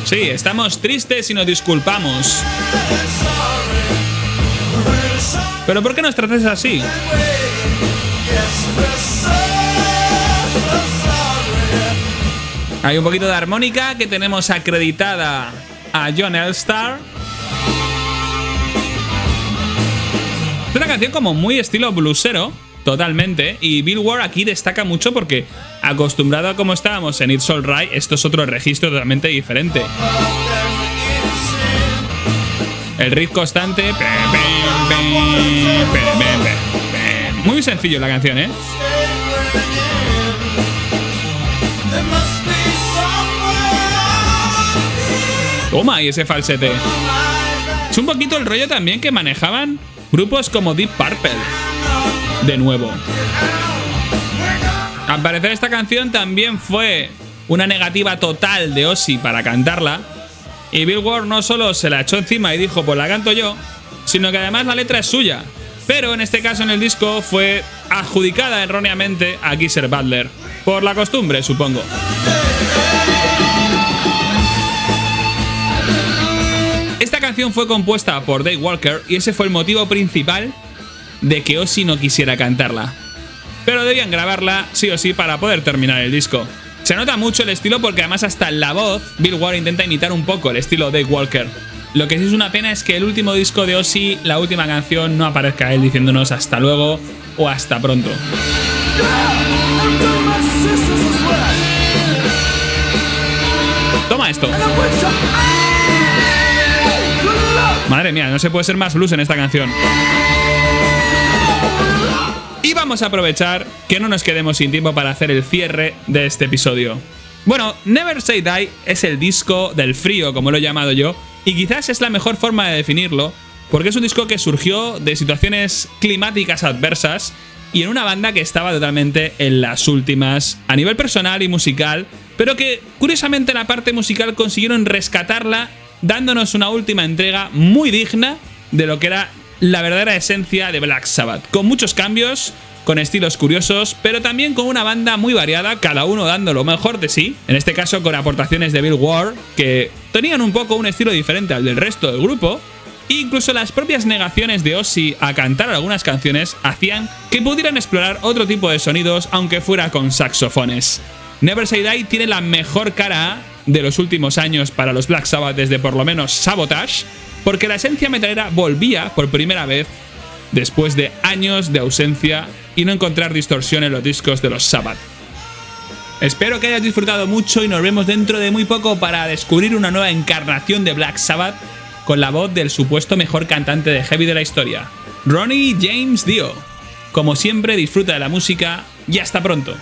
Sí, estamos tristes y nos disculpamos. ¿Pero por qué nos tratas así? Hay un poquito de armónica que tenemos acreditada a John Elstar. Es una canción como muy estilo bluesero, totalmente. Y Bill Ward aquí destaca mucho porque, acostumbrado a como estábamos en It's Alright, esto es otro registro totalmente diferente. El riff constante. Muy sencillo la canción, ¿eh? Toma, y ese falsete. Es un poquito el rollo también que manejaban grupos como Deep Purple. De nuevo. Al parecer esta canción también fue una negativa total de Ozzy para cantarla, y Bill Ward no solo se la echó encima y dijo pues la canto yo, sino que además la letra es suya, pero en este caso en el disco fue adjudicada erróneamente a Geezer Butler, por la costumbre supongo. Esta canción fue compuesta por Dave Walker y ese fue el motivo principal de que Ozzy no quisiera cantarla. Pero debían grabarla sí o sí para poder terminar el disco. Se nota mucho el estilo porque además hasta en la voz Bill Ward intenta imitar un poco el estilo de Dave Walker. Lo que sí es una pena es que el último disco de Ozzy, la última canción, no aparezca él diciéndonos hasta luego o hasta pronto. Toma esto. Madre mía, no se puede ser más blues en esta canción. Y vamos a aprovechar que no nos quedemos sin tiempo para hacer el cierre de este episodio. Bueno, Never Say Die es el disco del frío, como lo he llamado yo, y quizás es la mejor forma de definirlo, porque es un disco que surgió de situaciones climáticas adversas y en una banda que estaba totalmente en las últimas a nivel personal y musical, pero que curiosamente en la parte musical consiguieron rescatarla dándonos una última entrega muy digna de lo que era la verdadera esencia de Black Sabbath, con muchos cambios, con estilos curiosos, pero también con una banda muy variada, cada uno dando lo mejor de sí, en este caso con aportaciones de Bill Ward, que tenían un poco un estilo diferente al del resto del grupo, e incluso las propias negaciones de Ozzy a cantar algunas canciones hacían que pudieran explorar otro tipo de sonidos, aunque fuera con saxofones. Never Say Die tiene la mejor cara A de los últimos años para los Black Sabbath desde por lo menos Sabotage, porque la esencia metalera volvía por primera vez después de años de ausencia y no encontrar distorsión en los discos de los Sabbath. Espero que hayas disfrutado mucho y nos vemos dentro de muy poco para descubrir una nueva encarnación de Black Sabbath con la voz del supuesto mejor cantante de heavy de la historia, Ronnie James Dio. Como siempre, disfruta de la música y hasta pronto.